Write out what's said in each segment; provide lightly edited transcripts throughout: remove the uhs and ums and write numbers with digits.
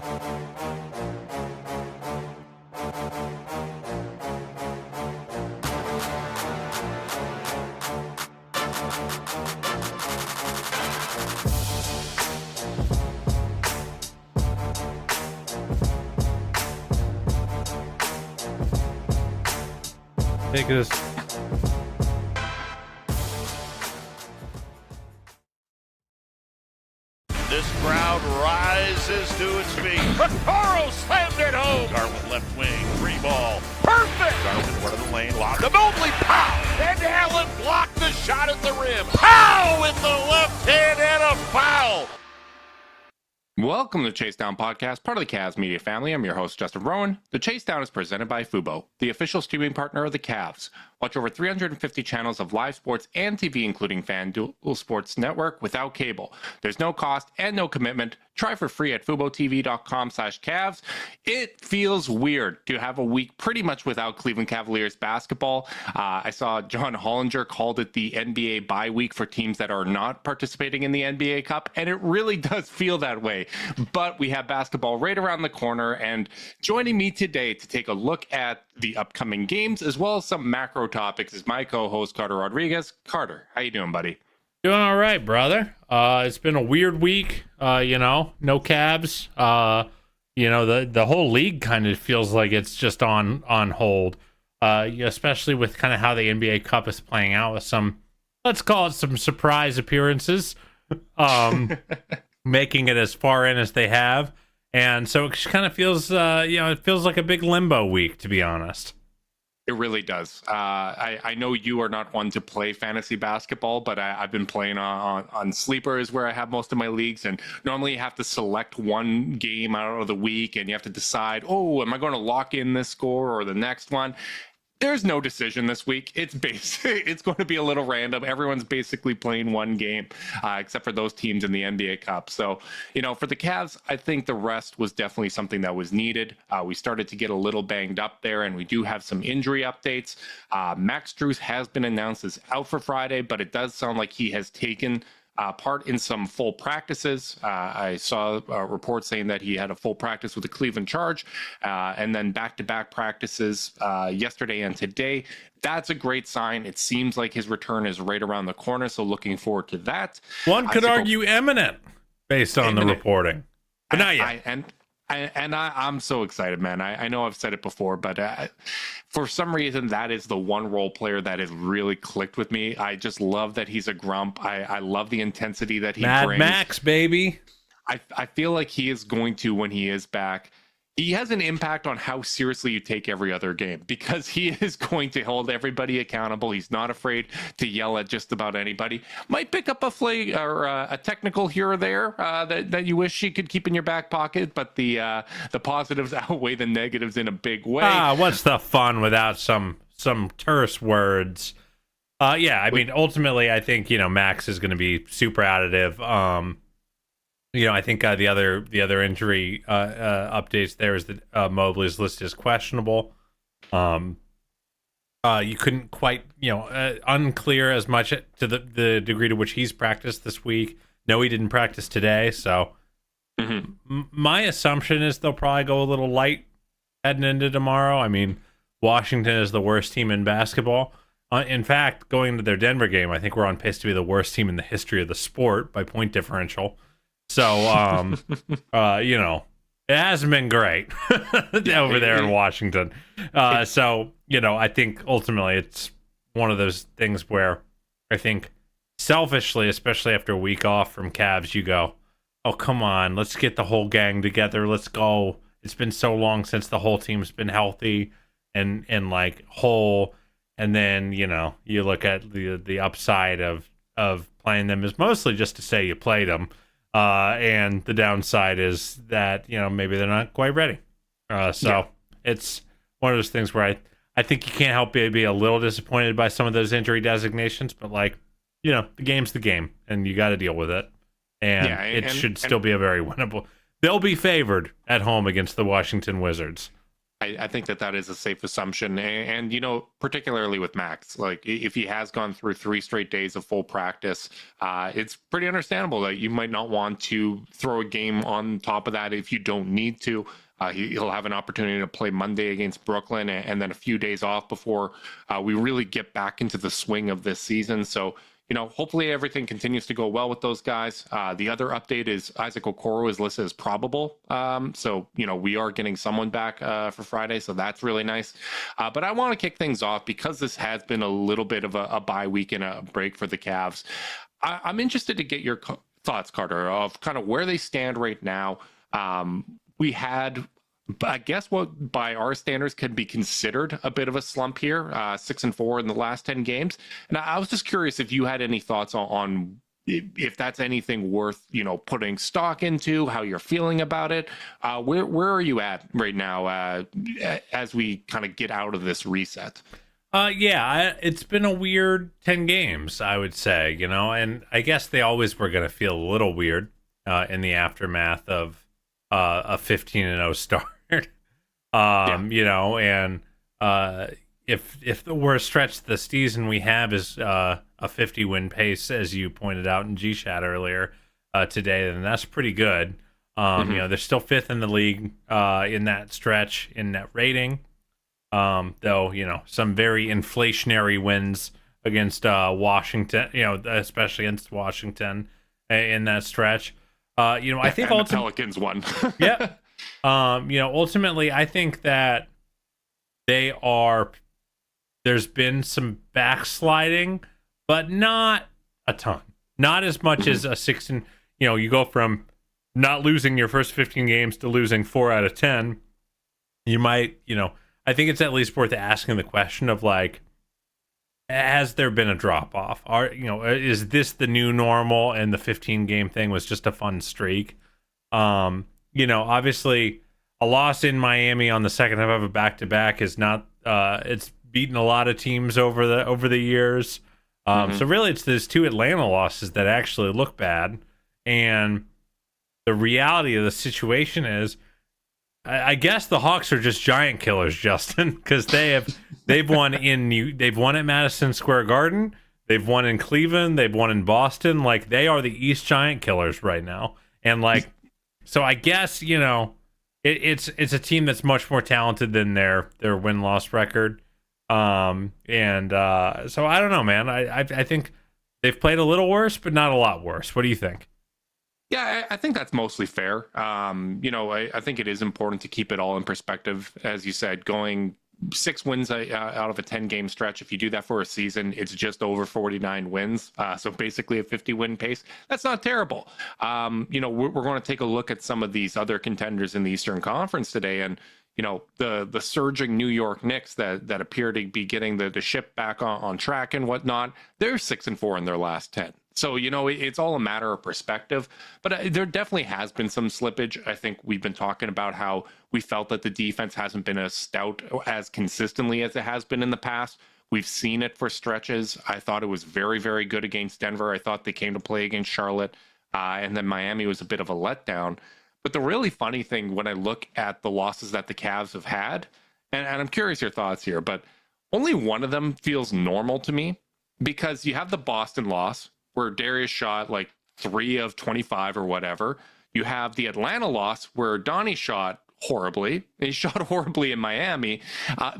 Take this. This crowd rises to its feet. Toro slammed it home. Garland left wing, free ball. Perfect! Garland one of the lane, lob to Mobley, pow! And Allen blocked the shot at the rim. Pow! With the left hand and a foul. Welcome to the Chase Down Podcast, part of the Cavs media family. I'm your host, Justin Rowan. The Chase Down is presented by Fubo, the official streaming partner of the Cavs. Watch over 350 channels of live sports and TV, including FanDuel Sports Network, without cable. There's no cost and no commitment. Try for free at FuboTV.com/Cavs. It feels weird to have a week pretty much without Cleveland Cavaliers basketball. I saw John Hollinger called it the NBA bye week for teams that are not participating in the NBA Cup, and it really does feel that way. But we have basketball right around the corner, and joining me today to take a look at the upcoming games as well as some macro topics is my co-host Carter Rodriguez. Carter, how you doing, buddy? Doing all right, brother. It's been a weird week. No Cavs. The whole league kind of feels like it's just on hold. Especially with kind of how the NBA Cup is playing out with some, let's call it some surprise appearances, making it as far in as they have. And so it kind of feels, it feels like a big limbo week, to be honest. It really does. I know you are not one to play fantasy basketball, but I've been playing on Sleepers where I have most of my leagues. And normally you have to select one game out of the week and you have to decide, am I going to lock in this score or the next one? There's no decision this week. It's going to be a little random. Everyone's basically playing one game, except for those teams in the NBA Cup. So, for the Cavs, I think the rest was definitely something that was needed. We started to get a little banged up there, and we do have some injury updates. Max Strus has been announced as out for Friday, but it does sound like he has taken part in some full practices. I saw a report saying that he had a full practice with the Cleveland Charge and then back-to-back practices yesterday and today. That's a great sign. It seems like his return is right around the corner, so looking forward to that. One could argue imminent based on the reporting, but not yet. I'm so excited, man. I know I've said it before, but for some reason, that is the one role player that has really clicked with me. I just love that he's a grump. I love the intensity that he brings. Mad Max, baby. I feel like he is going to, when he is back, he has an impact on how seriously you take every other game because he is going to hold everybody accountable. He's not afraid to yell at just about anybody. Might pick up a flag or a technical here or there that you wish he could keep in your back pocket, but the positives outweigh the negatives in a big way. What's the fun without some terse words? Ultimately, I think Max is going to be super additive. I think the other injury updates there is that Mobley's listed as questionable. You couldn't quite, unclear as much to the degree to which he's practiced this week. No, he didn't practice today. So my assumption is they'll probably go a little light heading into tomorrow. I mean, Washington is the worst team in basketball. In fact, going into their Denver game, I think we're on pace to be the worst team in the history of the sport by point differential. So, it hasn't been great over there in Washington. I think ultimately it's one of those things where I think selfishly, especially after a week off from Cavs, you go, oh, come on, let's get the whole gang together. Let's go. It's been so long since the whole team's been healthy and like whole. And then, you look at the upside of playing them is mostly just to say you played them. And the downside is that, maybe they're not quite ready. It's one of those things where I think you can't help but be a little disappointed by some of those injury designations, but the game's the game and you got to deal with it. And it should still be a very winnable. They'll be favored at home against the Washington Wizards. I think that is a safe assumption. And, particularly with Max, like if he has gone through 3 straight days of full practice, it's pretty understandable that you might not want to throw a game on top of that if you don't need to. He'll have an opportunity to play Monday against Brooklyn and then a few days off before we really get back into the swing of this season. So, hopefully everything continues to go well with those guys. The other update is Isaac Okoro is listed as probable. So, we are getting someone back for Friday. So that's really nice. But I want to kick things off because this has been a little bit of a bye week and a break for the Cavs. I'm interested to get your thoughts, Carter, of kind of where they stand right now. We had, I guess, what by our standards could be considered a bit of a slump here, 6-4 in the last 10 games. And I was just curious if you had any thoughts on if that's anything worth, putting stock into, how you're feeling about it. Where are you at right now as we kind of get out of this reset? It's been a weird 10 games, I would say, and I guess they always were going to feel a little weird in the aftermath of a 15-0 start. If the worst stretch this season we have is a 50-win pace, as you pointed out in G-Chat earlier today, then that's pretty good. They're still 5th in the league in that stretch in net rating, though, some very inflationary wins against Washington, especially against Washington in that stretch. I think the Pelicans won. Yeah. Ultimately, I think that there's been some backsliding, but not a ton. Not as much as a 16, you go from not losing your first 15 games to losing 4 out of 10. You might, I think it's at least worth asking the question of like, has there been a drop off? Is this the new normal and the 15 game thing was just a fun streak? Obviously a loss in Miami on the second half of a back-to-back is not, it's beaten a lot of teams over the years. So really it's those 2 Atlanta losses that actually look bad. And the reality of the situation is, I guess the Hawks are just giant killers, Justin, because they've won at Madison Square Garden, they've won in Cleveland, they've won in Boston. Like, they are the East Giant Killers right now, and like, so I guess it's a team that's much more talented than their win-loss record. So I don't know, man. I think they've played a little worse, but not a lot worse. What do you think? Yeah, I think that's mostly fair. I think it is important to keep it all in perspective. As you said, going 6 wins out of a 10-game stretch, if you do that for a season, it's just over 49 wins. So basically a 50-win pace. That's not terrible. We're going to take a look at some of these other contenders in the Eastern Conference today. And, the surging New York Knicks that appear to be getting the ship back on track and whatnot, they're 6-4 in their last 10. So, it's all a matter of perspective, but there definitely has been some slippage. I think we've been talking about how we felt that the defense hasn't been as stout as consistently as it has been in the past. We've seen it for stretches. I thought it was very, very good against Denver. I thought they came to play against Charlotte, and then Miami was a bit of a letdown. But the really funny thing when I look at the losses that the Cavs have had, and I'm curious your thoughts here, but only one of them feels normal to me, because you have the Boston loss, where Darius shot like 3 of 25 or whatever. You have the Atlanta loss where Donnie shot horribly. He shot horribly in Miami.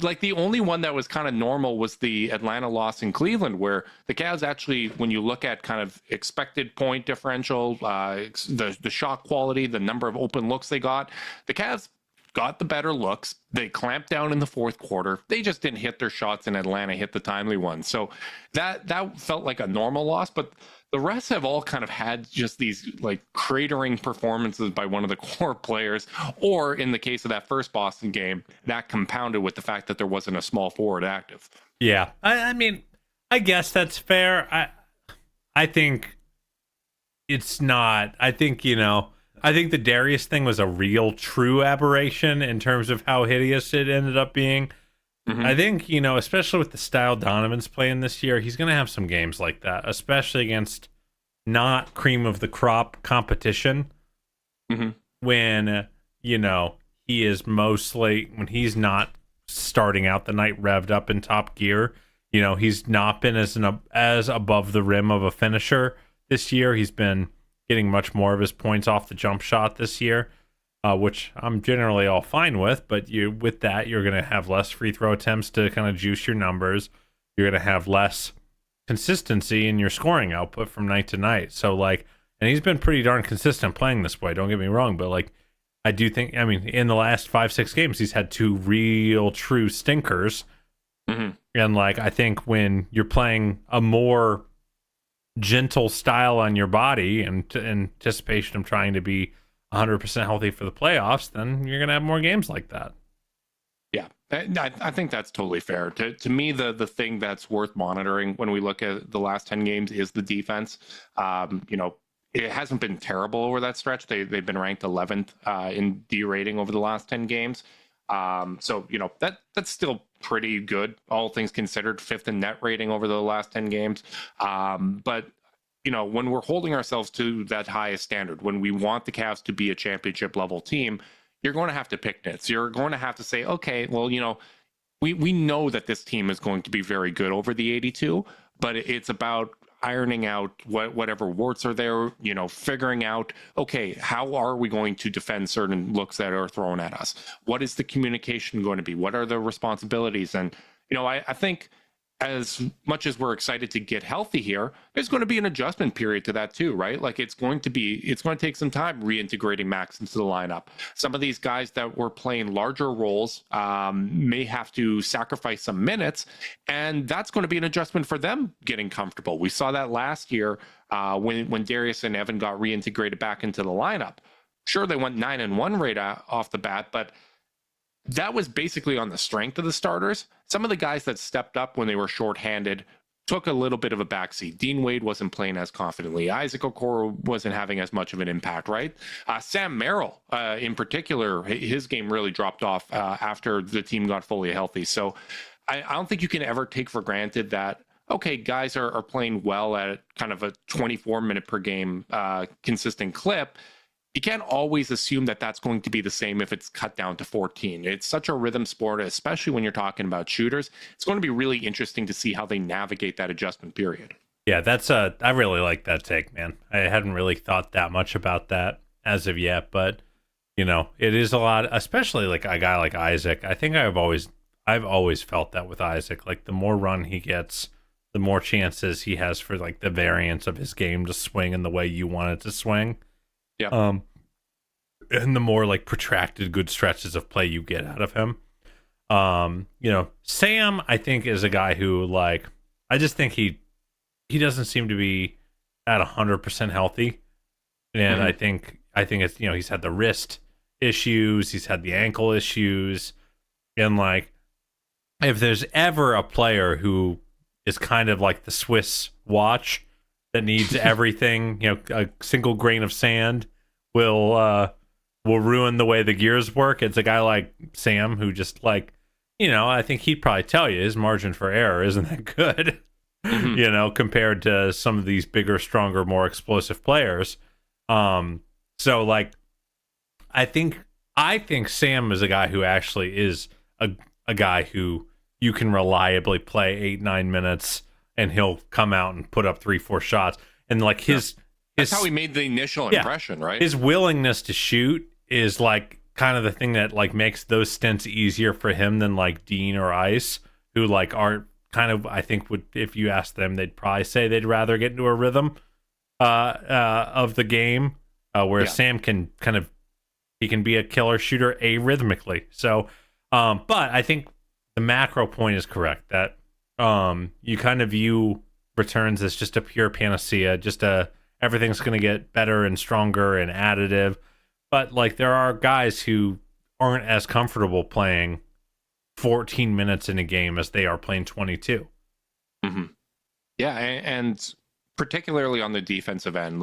Like, the only one that was kind of normal was the Atlanta loss in Cleveland, where the Cavs actually, when you look at kind of expected point differential, the shot quality, the number of open looks they got, the Cavs got the better looks. They clamped down in the fourth quarter. They just didn't hit their shots, and Atlanta hit the timely ones. So that felt like a normal loss, but the rest have all kind of had just these like cratering performances by one of the core players, or in the case of that first Boston game, that compounded with the fact that there wasn't a small forward active. Yeah. I mean, I guess that's fair. I think it's not. I think the Darius thing was a real true aberration in terms of how hideous it ended up being. I think, especially with the style Donovan's playing this year, he's going to have some games like that, especially against not cream of the crop competition. When, he is mostly, when he's not starting out the night revved up in top gear, he's not been as above the rim of a finisher this year. He's been getting much more of his points off the jump shot this year, which I'm generally all fine with. But with that, you're going to have less free throw attempts to kind of juice your numbers. You're going to have less consistency in your scoring output from night to night. So, and he's been pretty darn consistent playing this way, don't get me wrong, but I do think, in the last 5-6 games, he's had 2 real true stinkers. Mm-hmm. And I think when you're playing a more gentle style on your body and in anticipation of trying to be 100% healthy for the playoffs, then you're going to have more games like that. Yeah, I think that's totally fair. To me, the thing that's worth monitoring when we look at the last 10 games is the defense. It hasn't been terrible over that stretch. They've been ranked 11th in D rating over the last 10 games. So that's still pretty good, all things considered. 5th in net rating over the last 10 games. But when we're holding ourselves to that highest standard, when we want the Cavs to be a championship level team, you're going to have to pick nits. You're going to have to say, okay, well, we know that this team is going to be very good over the 82, but it's about ironing out whatever warts are there, figuring out, okay, how are we going to defend certain looks that are thrown at us? What is the communication going to be? What are the responsibilities? And, I think as much as we're excited to get healthy here, there's going to be an adjustment period to that too, right? It's going to take some time reintegrating Max into the lineup. Some of these guys that were playing larger roles may have to sacrifice some minutes, and that's going to be an adjustment for them getting comfortable. We saw that last year when Darius and Evan got reintegrated back into the lineup. Sure, they went 9-1 right off the bat, but that was basically on the strength of the starters. Some of the guys that stepped up when they were shorthanded took a little bit of a backseat. Dean Wade wasn't playing as confidently. Isaac Okoro wasn't having as much of an impact, right? Sam Merrill, in particular, his game really dropped off after the team got fully healthy. So I don't think you can ever take for granted that, okay, guys are playing well at kind of a 24-minute per game consistent clip. You can't always assume that that's going to be the same if it's cut down to 14. It's such a rhythm sport, especially when you're talking about shooters. It's going to be really interesting to see how they navigate that adjustment period. Yeah, I really like that take, man. I hadn't really thought that much about that as of yet, but it is a lot, especially a guy like Isaac. I think I've always felt that with Isaac. The more run he gets, the more chances he has for the variance of his game to swing in the way you want it to swing. Yeah. And the more protracted good stretches of play you get out of him. Sam, I think, is a guy who I just think he doesn't seem to be at 100% healthy. And I think it's, he's had the wrist issues, he's had the ankle issues. And if there's ever a player who is kind of like the Swiss watch that needs everything, a single grain of sand will ruin the way the gears work. It's a guy like Sam who just I think he'd probably tell you his margin for error isn't that good, compared to some of these bigger, stronger, more explosive players. So I think Sam is a guy who actually is a guy who you can reliably play 8-9 minutes and he'll come out and put up 3-4 shots. And that's how he made the initial impression, right? His willingness to shoot is kind of the thing that makes those stints easier for him than Dean or Ice, who aren't kind of, I think if you ask them, they'd probably say they'd rather get into a rhythm of the game, where Sam can he can be a killer shooter arrhythmically. So, but I think the macro point is correct that you kind of view returns as just a pure panacea, just everything's going to get better and stronger and additive. But there are guys who aren't as comfortable playing 14 minutes in a game as they are playing 22. Mm-hmm. Yeah, and particularly on the defensive end,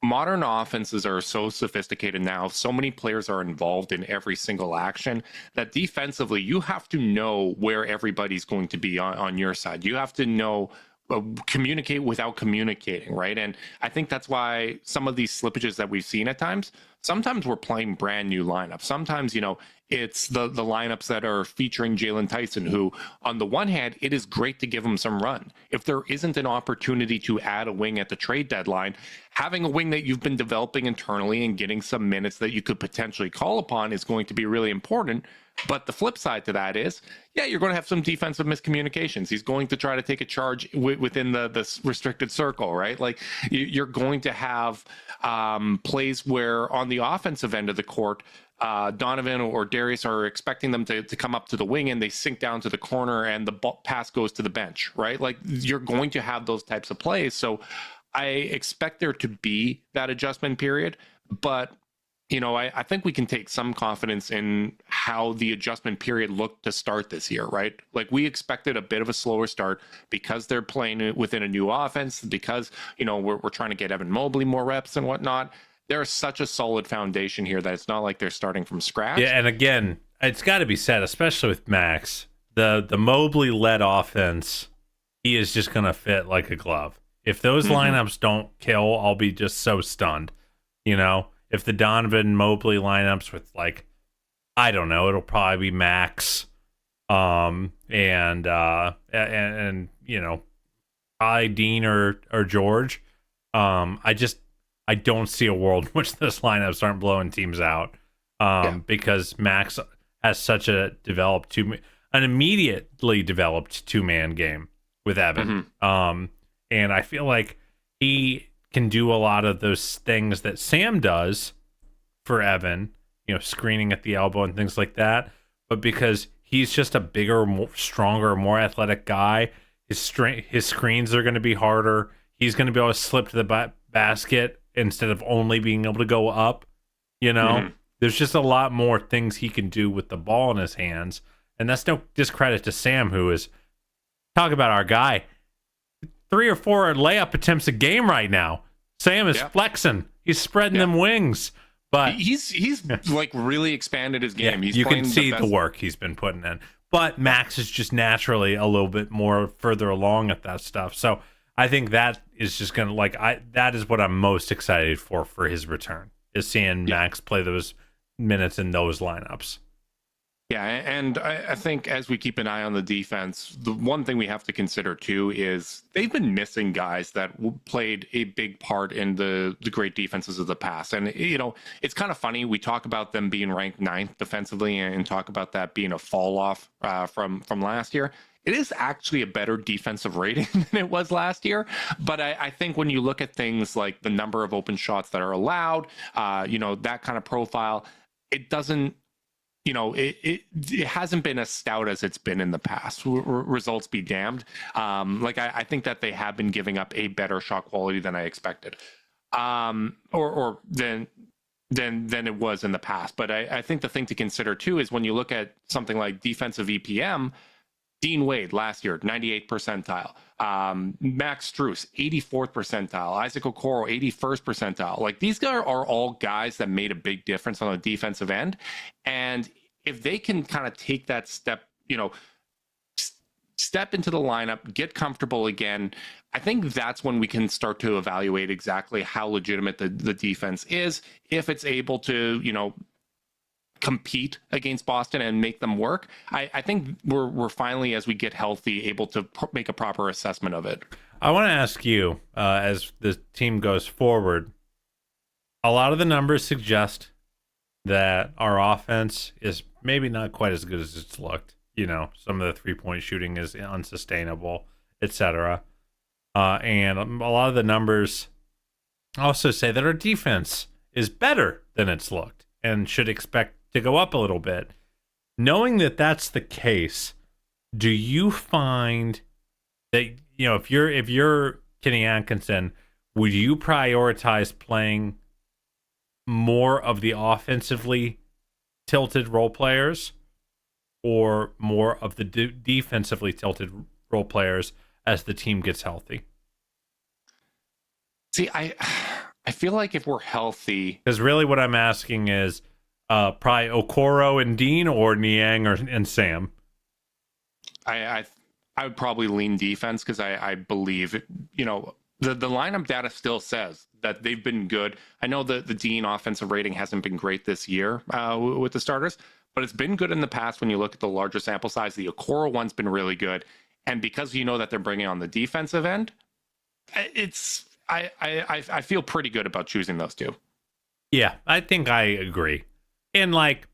modern offenses are so sophisticated now. So many players are involved in every single action that defensively, you have to know where everybody's going to be on your side. You have to know communicate without communicating, right? And I think that's why some of these slippages that we've seen at times, sometimes we're playing brand new lineups. Sometimes, it's the lineups that are featuring Jalen Tyson, who on the one hand, it is great to give him some run. If there isn't an opportunity to add a wing at the trade deadline, having a wing that you've been developing internally and getting some minutes that you could potentially call upon is going to be really important. But the flip side to that is, you're going to have some defensive miscommunications. He's going to try to take a charge within the restricted circle, right? Like you're going to have plays where on the offensive end of the court, Donovan or Darius are expecting them to come up to the wing and they sink down to the corner and the pass goes to the bench, right? Like you're going to have those types of plays. So I expect there to be that adjustment period, but I think we can take some confidence in how the adjustment period looked to start this year, right? Like we expected a bit of a slower start because they're playing within a new offense, because, we're trying to get Evan Mobley more reps and whatnot. There's such a solid foundation here that it's not like they're starting from scratch. Yeah, and again, it's got to be said, especially with Max, the Mobley-led offense, he is just going to fit like a glove. If those lineups don't kill, I'll be just so stunned, If the Donovan Mobley lineups with I don't know, it'll probably be Max, and probably Dean or George. I don't see a world in which those lineups aren't blowing teams out, because Max has such an immediately developed 2-man game with Evan, and I feel like he can do a lot of those things that Sam does for Evan, screening at the elbow and things like that. But because he's just a bigger, stronger, more athletic guy, his screens are going to be harder. He's going to be able to slip to the basket instead of only being able to go up. There's just a lot more things he can do with the ball in his hands. And that's no discredit to Sam, who is, talk about our guy, 3 or 4 layup attempts a game right now. Sam is flexing. He's spreading them wings. But he's like really expanded his game. You can see the work he's been putting in. But Max is just naturally a little bit more further along at that stuff. So I think that is just going to that is what I'm most excited for his return, is seeing Max play those minutes in those lineups. Yeah, and I think as we keep an eye on the defense, the one thing we have to consider too is they've been missing guys that played a big part in the great defenses of the past. And, it's kind of funny. We talk about them being ranked 9th defensively and talk about that being a fall off from last year. It is actually a better defensive rating than it was last year. But I think when you look at things like the number of open shots that are allowed, that kind of profile, it doesn't, it hasn't been as stout as it's been in the past. Results be damned. I think that they have been giving up a better shot quality than I expected, or than it was in the past. But I think the thing to consider too is when you look at something like defensive EPM, Dean Wade last year, 98th percentile. Max Strus, 84th percentile. Isaac Okoro, 81st percentile. These guys are all guys that made a big difference on the defensive end. And if they can kind of take that step, step into the lineup, get comfortable again, I think that's when we can start to evaluate exactly how legitimate the defense is. If it's able to, compete against Boston and make them work, I think we're finally, as we get healthy, able to make a proper assessment of it. I want to ask you, as the team goes forward, a lot of the numbers suggest that our offense is maybe not quite as good as it's looked. Some of the 3-point shooting is unsustainable, etc. And a lot of the numbers also say that our defense is better than it's looked and should expect to go up a little bit. Knowing that that's the case, do you find that, if you're Kenny Atkinson, would you prioritize playing more of the offensively tilted role players or more of the defensively tilted role players as the team gets healthy? See, I feel like if we're healthy, because really what I'm asking is probably Okoro and Dean or Niang and Sam. I I would probably lean defense because I believe, you know, the lineup data still says that they've been good. I know that the Dean offensive rating hasn't been great this year with the starters, but it's been good in the past when you look at the larger sample size. The Okoro one's been really good. And because you know that they're bringing on the defensive end, I feel pretty good about choosing those two. Yeah, I think I agree. And like,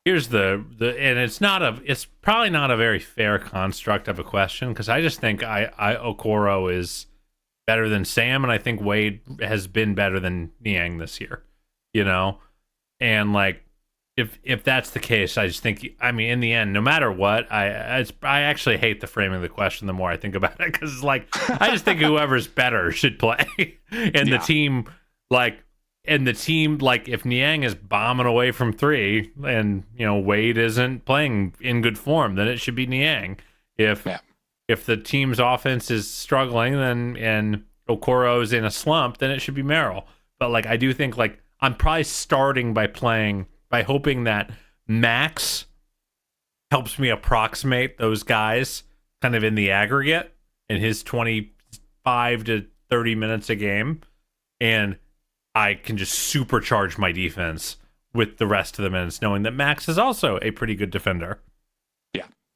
here's and it's probably not a very fair construct of a question, because I just think Okoro is better than Sam, and I think Wade has been better than Niang this year, you know? And like, if that's the case, I just think, I mean, in the end, no matter what, I actually hate the framing of the question the more I think about it, because like, I just think whoever's better should play. And the team, if Niang is bombing away from three and, you know, Wade isn't playing in good form, then it should be Niang. If the team's offense is struggling, and Okoro's in a slump, then it should be Merrill. But like, I do think, like, I'm probably starting by hoping that Max helps me approximate those guys kind of in the aggregate in his 25 to 30 minutes a game, and I can just supercharge my defense with the rest of the minutes, knowing that Max is also a pretty good defender.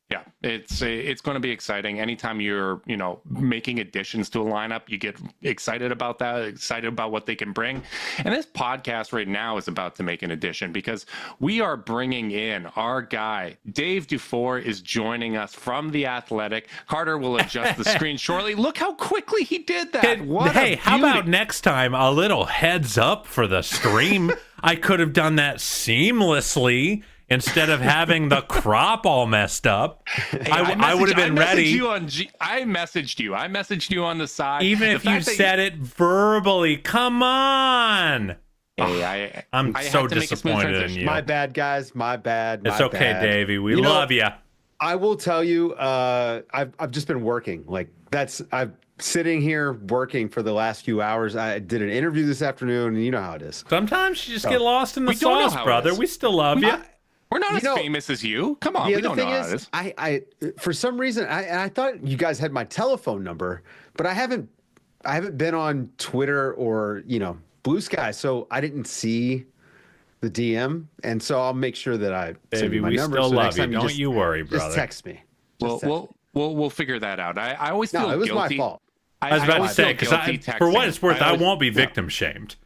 Yeah, it's going to be exciting. Anytime you're, you know, making additions to a lineup, you get excited about that, excited about what they can bring. And this podcast right now is about to make an addition, because we are bringing in our guy, Dave DuFour is joining us from The Athletic. Carter will adjust the screen shortly. Look how quickly he did that. Hey, how about next time a little heads up for the stream? I could have done that seamlessly. Instead of having the crop all messed up, hey, I would have been ready. I messaged you on the side. Even if you said it verbally, come on. Hey, I'm so disappointed in you. My bad, guys. My bad. It's okay, Davey. We love you. I will tell you, I've just been working. I'm sitting here working for the last few hours. I did an interview this afternoon, and you know how it is. Sometimes you just get lost in the sauce, brother. We still love you. We're not as famous as you. Come on, we don't know how it is. I for some reason, I thought you guys had my telephone number, but I haven't been on Twitter or, you know, Blue Sky, so I didn't see the DM, and so I'll make sure that I send you my number. Still love you. Don't you worry, brother. Just text me. We'll figure that out. I always feel guilty. It was my fault. I was about to say, because for what it's worth, I won't be victim shamed.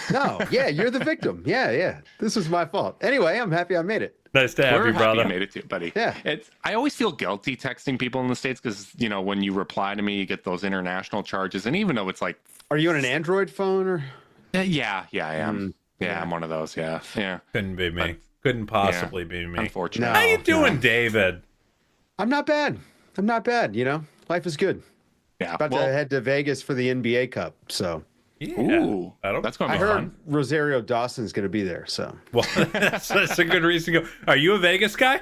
No, yeah, you're the victim. Yeah. This was my fault. Anyway, I'm happy I made it. Nice to have you, brother. You made it too, buddy. Yeah. I always feel guilty texting people in the States because, you know, when you reply to me, you get those international charges. And even though it's like... Are you on an Android phone or? Yeah, I am. I'm one of those. Yeah. Couldn't be me. Couldn't possibly be me. Unfortunately. How you doing, David? I'm not bad. You know, life is good. Yeah. About to head to Vegas for the NBA Cup, so... Yeah. Ooh, that's going to be fun. I heard Rosario Dawson's going to be there, so. Well, that's a good reason to go. Are you a Vegas guy?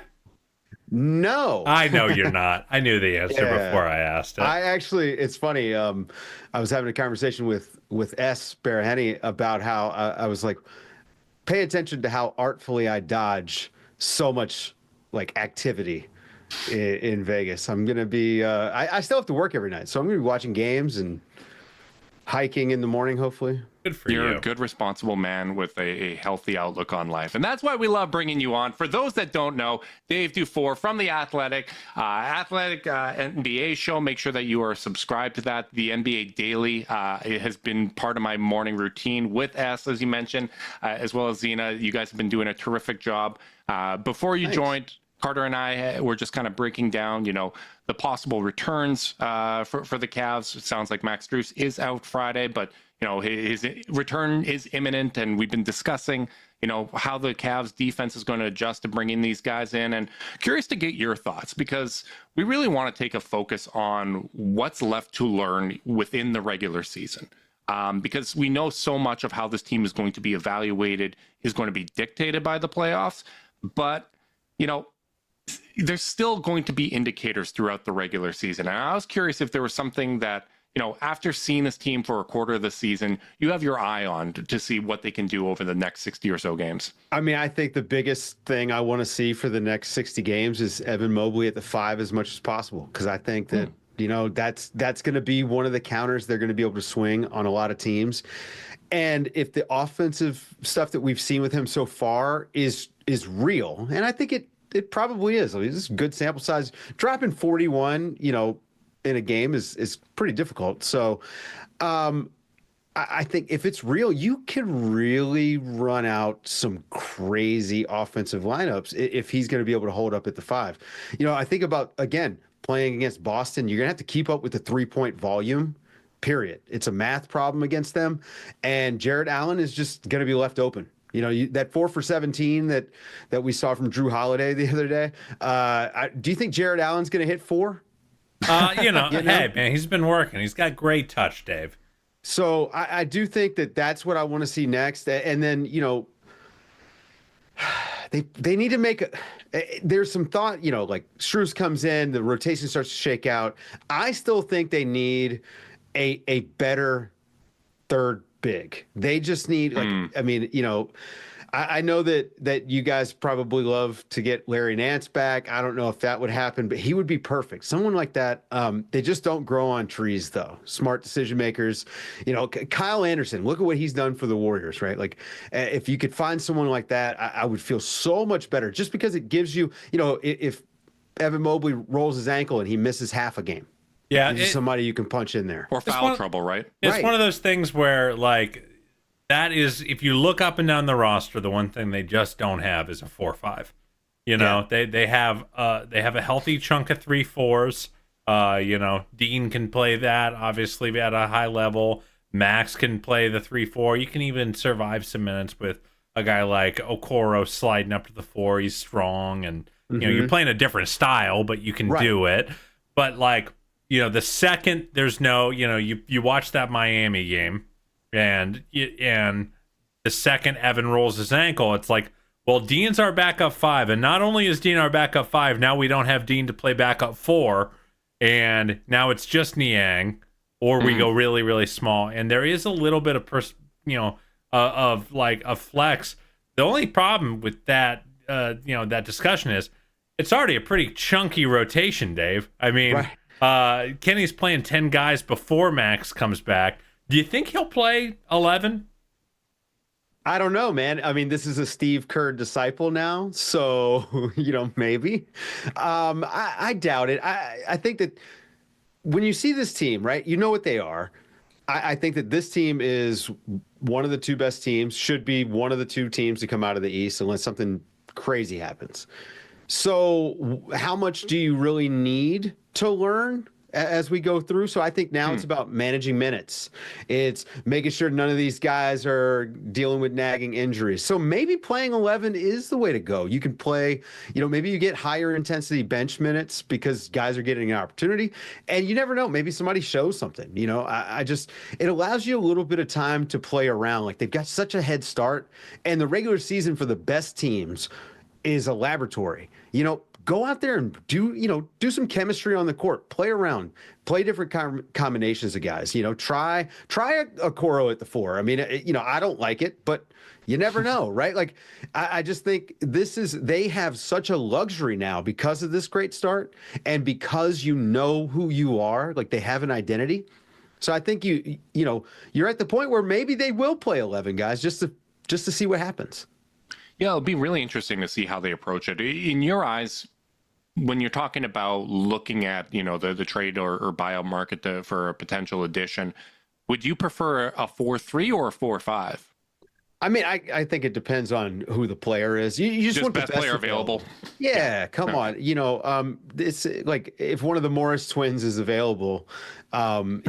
No. I know you're not. I knew the answer before I asked it. It's funny. I was having a conversation with S. Baraheni about how I was like, pay attention to how artfully I dodge so much like activity in Vegas. I'm going to be, I still have to work every night, so I'm going to be watching games and hiking in the morning, hopefully. Good for you. You're a good, responsible man with a healthy outlook on life. And that's why we love bringing you on. For those that don't know, Dave DuFour from The Athletic, NBA show. Make sure that you are subscribed to that. The NBA Daily it has been part of my morning routine with S, as you mentioned, as well as Zena. You guys have been doing a terrific job. Before you joined, Carter and I were just kind of breaking down, you know, the possible returns for the Cavs. It sounds like Max Strus is out Friday, but, you know, his return is imminent. And we've been discussing, you know, how the Cavs defense is going to adjust to bringing these guys in. And curious to get your thoughts, because we really want to take a focus on what's left to learn within the regular season. Because we know so much of how this team is going to be evaluated is going to be dictated by the playoffs. But, you know, there's still going to be indicators throughout the regular season. And I was curious if there was something that, after seeing this team for a quarter of the season, you have your eye on to see what they can do over the next 60 or so games. I mean, I think the biggest thing I want to see for the next 60 games is Evan Mobley at the 5 as much as possible, because I think that that's going to be one of the counters they're going to be able to swing on a lot of teams. And if the offensive stuff that we've seen with him so far is real, and I think it probably is. I mean, this is a good sample size. Dropping 41, in a game is pretty difficult. So I think if it's real, you can really run out some crazy offensive lineups if he's going to be able to hold up at the 5. I think about, again, playing against Boston, you're going to have to keep up with the 3-point volume, period. It's a math problem against them. And Jared Allen is just going to be left open. That 4 for 17 that we saw from Drew Holiday the other day. Do you think Jared Allen's going to hit 4? Hey, man, he's been working. He's got great touch, Dave. So I do think that's what I want to see next. And then, they need to make there's some thought, like Strus comes in, the rotation starts to shake out. I still think they need a better third big. They just need, I know that you guys probably love to get Larry Nance back. I don't know if that would happen, but he would be perfect. Someone like that. They just don't grow on trees, though. Smart decision makers. Kyle Anderson, look at what he's done for the Warriors, right? Like, if you could find someone like that, I would feel so much better, just because it gives you, if Evan Mobley rolls his ankle and he misses half a game. Yeah. Somebody you can punch in there. Or foul trouble, right? It's one of those things where, like, that is, if you look up and down the roster, the one thing they just don't have is a 4-5. They have a healthy chunk of 3-4s. Dean can play that, obviously, at a high level. Max can play the 3-4. You can even survive some minutes with a guy like Okoro sliding up to the 4. He's strong, and you're playing a different style, but you can do it. But the second there's no, you watch that Miami game. And the second Evan rolls his ankle, it's like, well, Dean's our backup 5, and not only is Dean our backup 5, now we don't have Dean to play backup 4, and now it's just Niang, or we go really, really small. And there is a little bit of of like a flex. The only problem with that, that discussion is it's already a pretty chunky rotation, Dave. I mean, Kenny's playing 10 guys before Max comes back. Do you think he'll play 11? I don't know, man. I mean, this is a Steve Kerr disciple now, so maybe. I doubt it. I think that when you see this team, right, you know what they are. I think that this team is one of the 2 best teams, should be one of the 2 teams to come out of the East unless something crazy happens. So how much do you really need to learn as we go through? So I think now it's about managing minutes. It's making sure none of these guys are dealing with nagging injuries. So maybe playing 11 is the way to go. You can play, maybe you get higher intensity bench minutes because guys are getting an opportunity, and you never know. Maybe somebody shows something, it allows you a little bit of time to play around. Like, they've got such a head start, and the regular season for the best teams is a laboratory. Go out there and do some chemistry on the court, play around, play different combinations of guys, try a Coro at the 4. I mean, I don't like it, but you never know, right? Like, I just think they have such a luxury now because of this great start, and because who you are, like, they have an identity. So I think you're at the point where maybe they will play 11 guys just to see what happens. Yeah, it'll be really interesting to see how they approach it. In your eyes, when you're talking about looking at, the trade or buyout market for a potential addition, would you prefer a 4-3 or a 4-5? I mean, I think it depends on who the player is. You just want the best player available. Yeah, come on. It's like, if one of the Morris twins is available,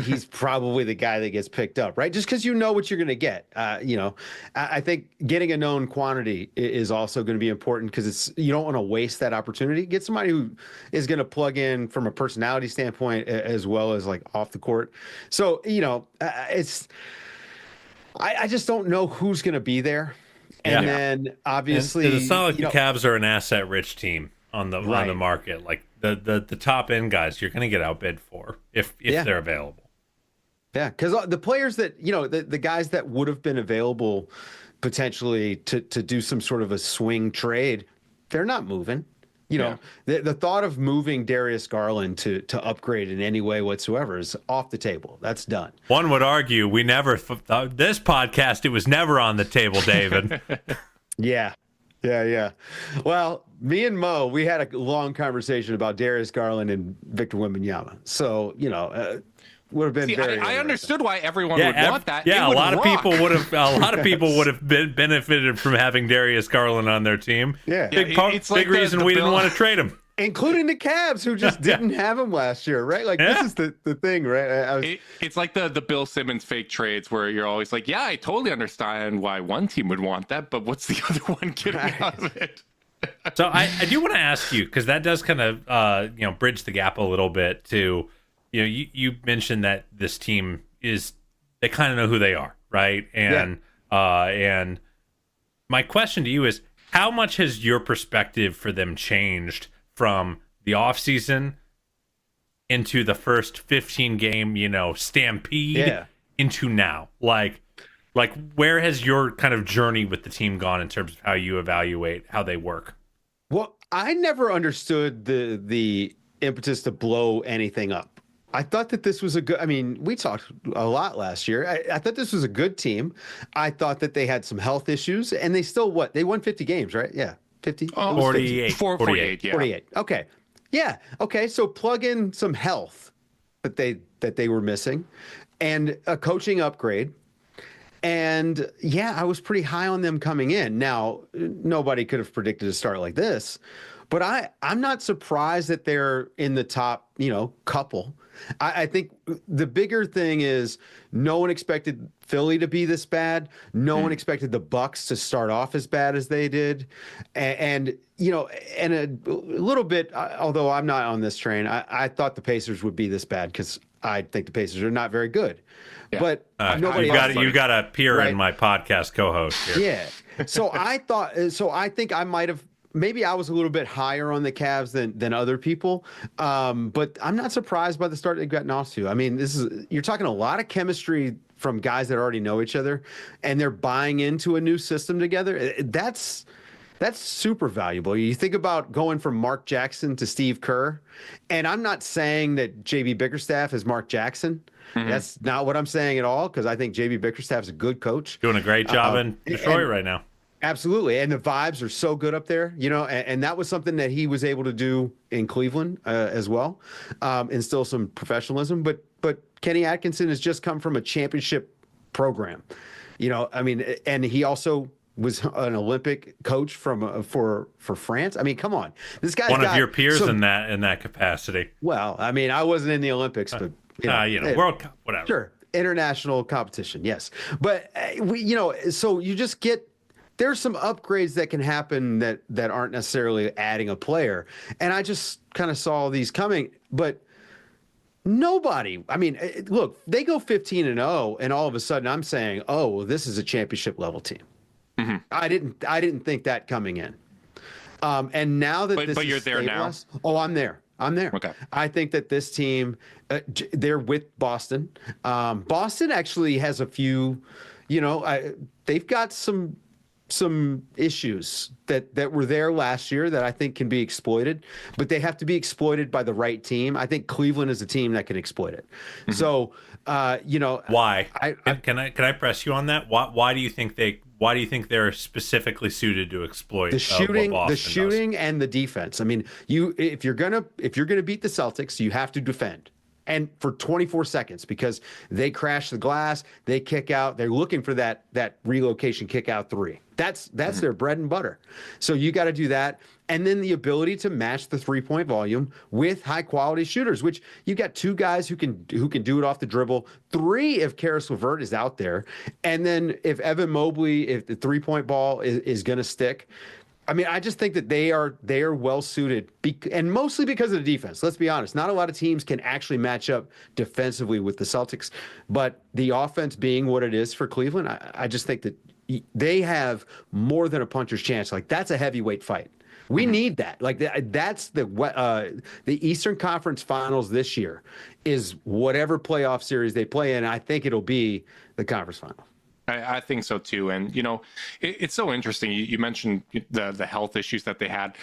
he's probably the guy that gets picked up, right? Just because what you're going to get. I think getting a known quantity is also going to be important, because you don't want to waste that opportunity. Get somebody who is going to plug in from a personality standpoint as well as, like, off the court. So, I just don't know who's going to be there. And then obviously, it's not like the Cavs are an asset-rich team on the market. Like, the top end guys, you're going to get outbid for if they're available. Yeah, because the players that, the guys that would have been available potentially to do some sort of a swing trade, they're not moving. The thought of moving Darius Garland to upgrade in any way whatsoever is off the table. That's done. One would argue we never this podcast, it was never on the table, David. Yeah. Well, me and Mo, we had a long conversation about Darius Garland and Victor Wembanyama. So, would have been very. I understood why everyone would want that. Yeah, a lot of people would have benefited from having Darius Garland on their team. Yeah, big reason we didn't want to trade him, including the Cavs, who just didn't have him last year, right? Like this is the thing, right? It's like the Bill Simmons fake trades where you're always like, yeah, I totally understand why one team would want that, but what's the other one getting out of it? So I do want to ask you, because that does kind of bridge the gap a little bit to. You mentioned that this team they kind of know who they are, right? And and my question to you is, how much has your perspective for them changed from the offseason into the first 15 game, stampede into now? Like where has your kind of journey with the team gone in terms of how you evaluate how they work? Well, I never understood the impetus to blow anything up. I thought that this was we talked a lot last year. I thought this was a good team. I thought that they had some health issues, and they still, they won 50 games, right? Yeah, 50? 48. 48, yeah. 48, okay. Yeah, okay, so plug in some health that they were missing, and a coaching upgrade. And, I was pretty high on them coming in. Now, nobody could have predicted a start like this, but I'm not surprised that they're in the top, couple. I think the bigger thing is no one expected Philly to be this bad. No one expected the Bucks to start off as bad as they did. And a little bit, although I'm not on this train, I thought the Pacers would be this bad because I think the Pacers are not very good. Yeah. But nobody you got to appear in my podcast co-host here. Yeah. So I think I might have. Maybe I was a little bit higher on the Cavs than other people, but I'm not surprised by the start they've gotten off to. I mean, you're talking a lot of chemistry from guys that already know each other, and they're buying into a new system together. That's super valuable. You think about going from Mark Jackson to Steve Kerr, and I'm not saying that JB Bickerstaff is Mark Jackson. Mm-hmm. That's not what I'm saying at all, because I think JB Bickerstaff is a good coach. Doing a great job in Detroit right now. Absolutely. And the vibes are so good up there, and that was something that he was able to do in Cleveland as well, instill some professionalism. But Kenny Atkinson has just come from a championship program, and he also was an Olympic coach for France. I mean, come on, this guy's one of your peers in that capacity. Well, I mean, I wasn't in the Olympics, but World Cup, whatever. Sure, international competition, yes. But so you just get. There's some upgrades that can happen that aren't necessarily adding a player. And I just kind of saw these coming, but nobody, look, they go 15-0 and all of a sudden I'm saying, oh, well, this is a championship level team. Mm-hmm. I didn't think that coming in. And now that but you're there now. Oh, I'm there. Okay. I think that this team, they're with Boston. Boston actually has a few, they've got some issues that were there last year that I think can be exploited, but they have to be exploited by the right team. I think Cleveland is a team that can exploit it. Mm-hmm. So, why? Can I press you on that? Why do you think they're specifically suited to exploit the shooting and the defense? I mean, if you're gonna beat the Celtics, you have to defend. And for 24 seconds, because they crash the glass, they kick out. They're looking for that relocation kick out three. That's their bread and butter. So you got to do that, and then the ability to match the 3-point volume with high quality shooters. Which you got two guys who can do it off the dribble. 3 if Karis LeVert is out there, and then if Evan Mobley, if the 3-point ball is going to stick. I mean, I just think that they are well suited, and mostly because of the defense. Let's be honest. Not a lot of teams can actually match up defensively with the Celtics, but the offense being what it is for Cleveland, I just think that they have more than a puncher's chance. Like, that's a heavyweight fight. We need that. Like that's the Eastern Conference Finals this year is whatever playoff series they play in. I think it'll be the conference final. I think so too. And, it's so interesting. You mentioned the health issues that they had.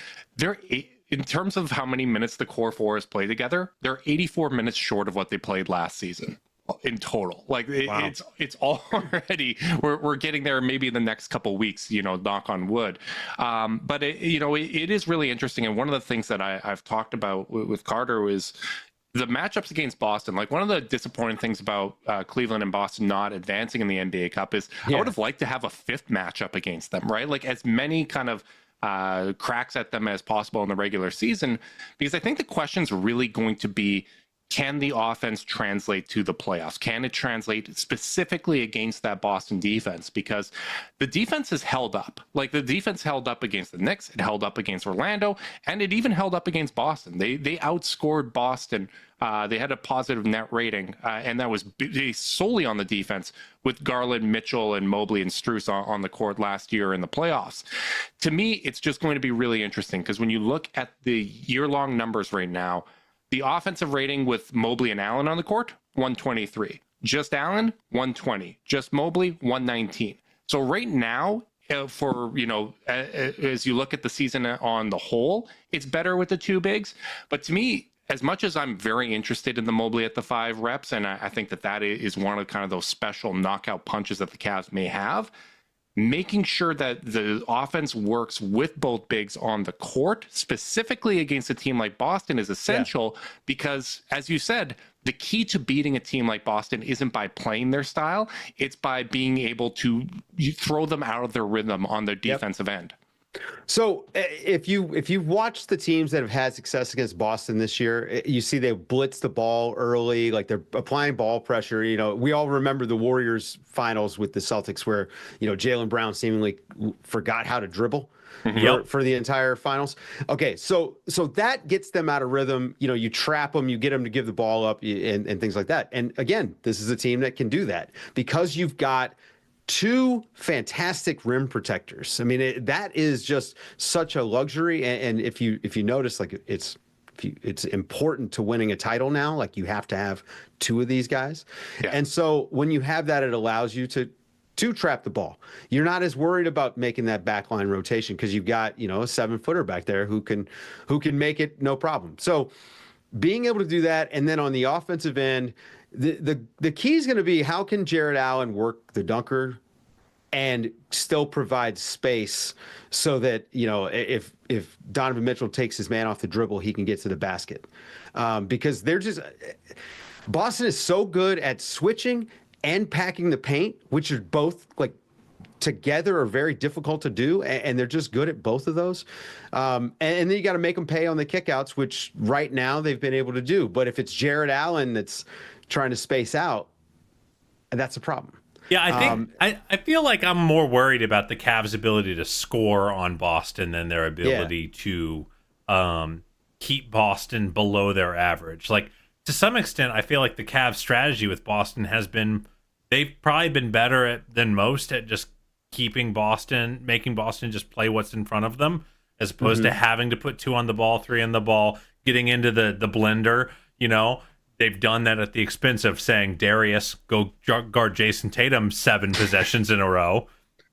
In terms of how many minutes the core four has played together, they're 84 minutes short of what they played last season in total. Like Wow. it's already, we're getting there maybe in the next couple weeks, knock on wood. But it is really interesting. And one of the things that I've talked about with Carter is the matchups against Boston. Like one of the disappointing things about Cleveland and Boston not advancing in the NBA Cup is I would have liked to have a fifth matchup against them, right? Like as many kind of cracks at them as possible in the regular season, because I think the question's really going to be, can the offense translate to the playoffs? Can it translate specifically against that Boston defense? Because the defense has held up. Like the defense held up against the Knicks, it held up against Orlando, and it even held up against Boston. They outscored Boston. They had a positive net rating, and that was based solely on the defense with Garland, Mitchell, and Mobley and Strus on the court last year in the playoffs. To me, it's just going to be really interesting because when you look at the year-long numbers right now, the offensive rating with Mobley and Allen on the court, 123. Just Allen, 120. Just Mobley, 119. So right now, as you look at the season on the whole, it's better with the two bigs. But to me, as much as I'm very interested in the Mobley at the 5 reps, and I think that is one of kind of those special knockout punches that the Cavs may have, making sure that the offense works with both bigs on the court, specifically against a team like Boston, is essential because, as you said, the key to beating a team like Boston isn't by playing their style. It's by being able to throw them out of their rhythm on their defensive end. So if you've watched the teams that have had success against Boston this year, you see they blitz the ball early, like they're applying ball pressure. We all remember the Warriors finals with the Celtics where, Jaylen Brown seemingly forgot how to dribble for the entire finals. Okay, so that gets them out of rhythm. You trap them, you get them to give the ball up and things like that. And again, this is a team that can do that because you've got 2 fantastic rim protectors. I mean, that is just such a luxury. And if you notice, like it's important to winning a title now. Like you have to have 2 of these guys. Yeah. And so when you have that, it allows you to trap the ball. You're not as worried about making that backline rotation because you've got a 7-footer back there who can make it no problem. So being able to do that, and then on the offensive end, the key is going to be how can Jared Allen work the dunker and still provide space so that if Donovan Mitchell takes his man off the dribble, he can get to the basket, because Boston is so good at switching and packing the paint, which are both like together are very difficult to do, and they're just good at both of those. And then you got to make them pay on the kickouts, which right now they've been able to do. But if it's Jared Allen that's trying to space out, that's a problem. Yeah, I think I feel like I'm more worried about the Cavs' ability to score on Boston than their ability to keep Boston below their average. Like to some extent, I feel like the Cavs' strategy with Boston has been they've probably been better than most at just making Boston just play what's in front of them, as opposed to having to put 2 on the ball, 3 on the ball, getting into the blender. They've done that at the expense of saying, Darius, go guard Jason Tatum 7 possessions in a row.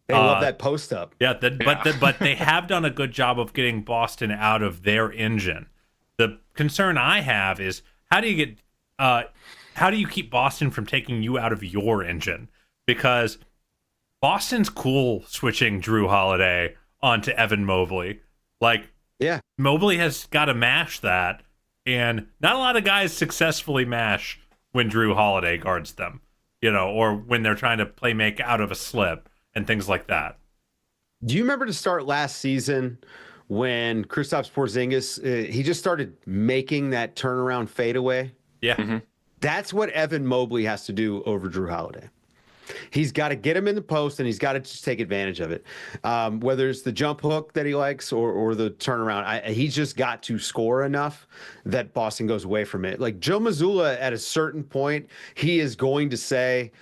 They love that post up. Yeah, but they have done a good job of getting Boston out of their engine. The concern I have is how do you keep Boston from taking you out of your engine? Because Boston's cool switching Drew Holiday onto Evan Mobley. Mobley has got to mash that. And not a lot of guys successfully mash when Drew Holiday guards them, or when they're trying to play make out of a slip and things like that. Do you remember to start last season when Kristaps Porzingis, he just started making that turnaround fadeaway? Yeah. Mm-hmm. That's what Evan Mobley has to do over Drew Holiday. He's got to get him in the post, and he's got to just take advantage of it. Whether it's the jump hook that he likes or the turnaround, he's just got to score enough that Boston goes away from it. Like Joe Mazzulla, at a certain point, he is going to say,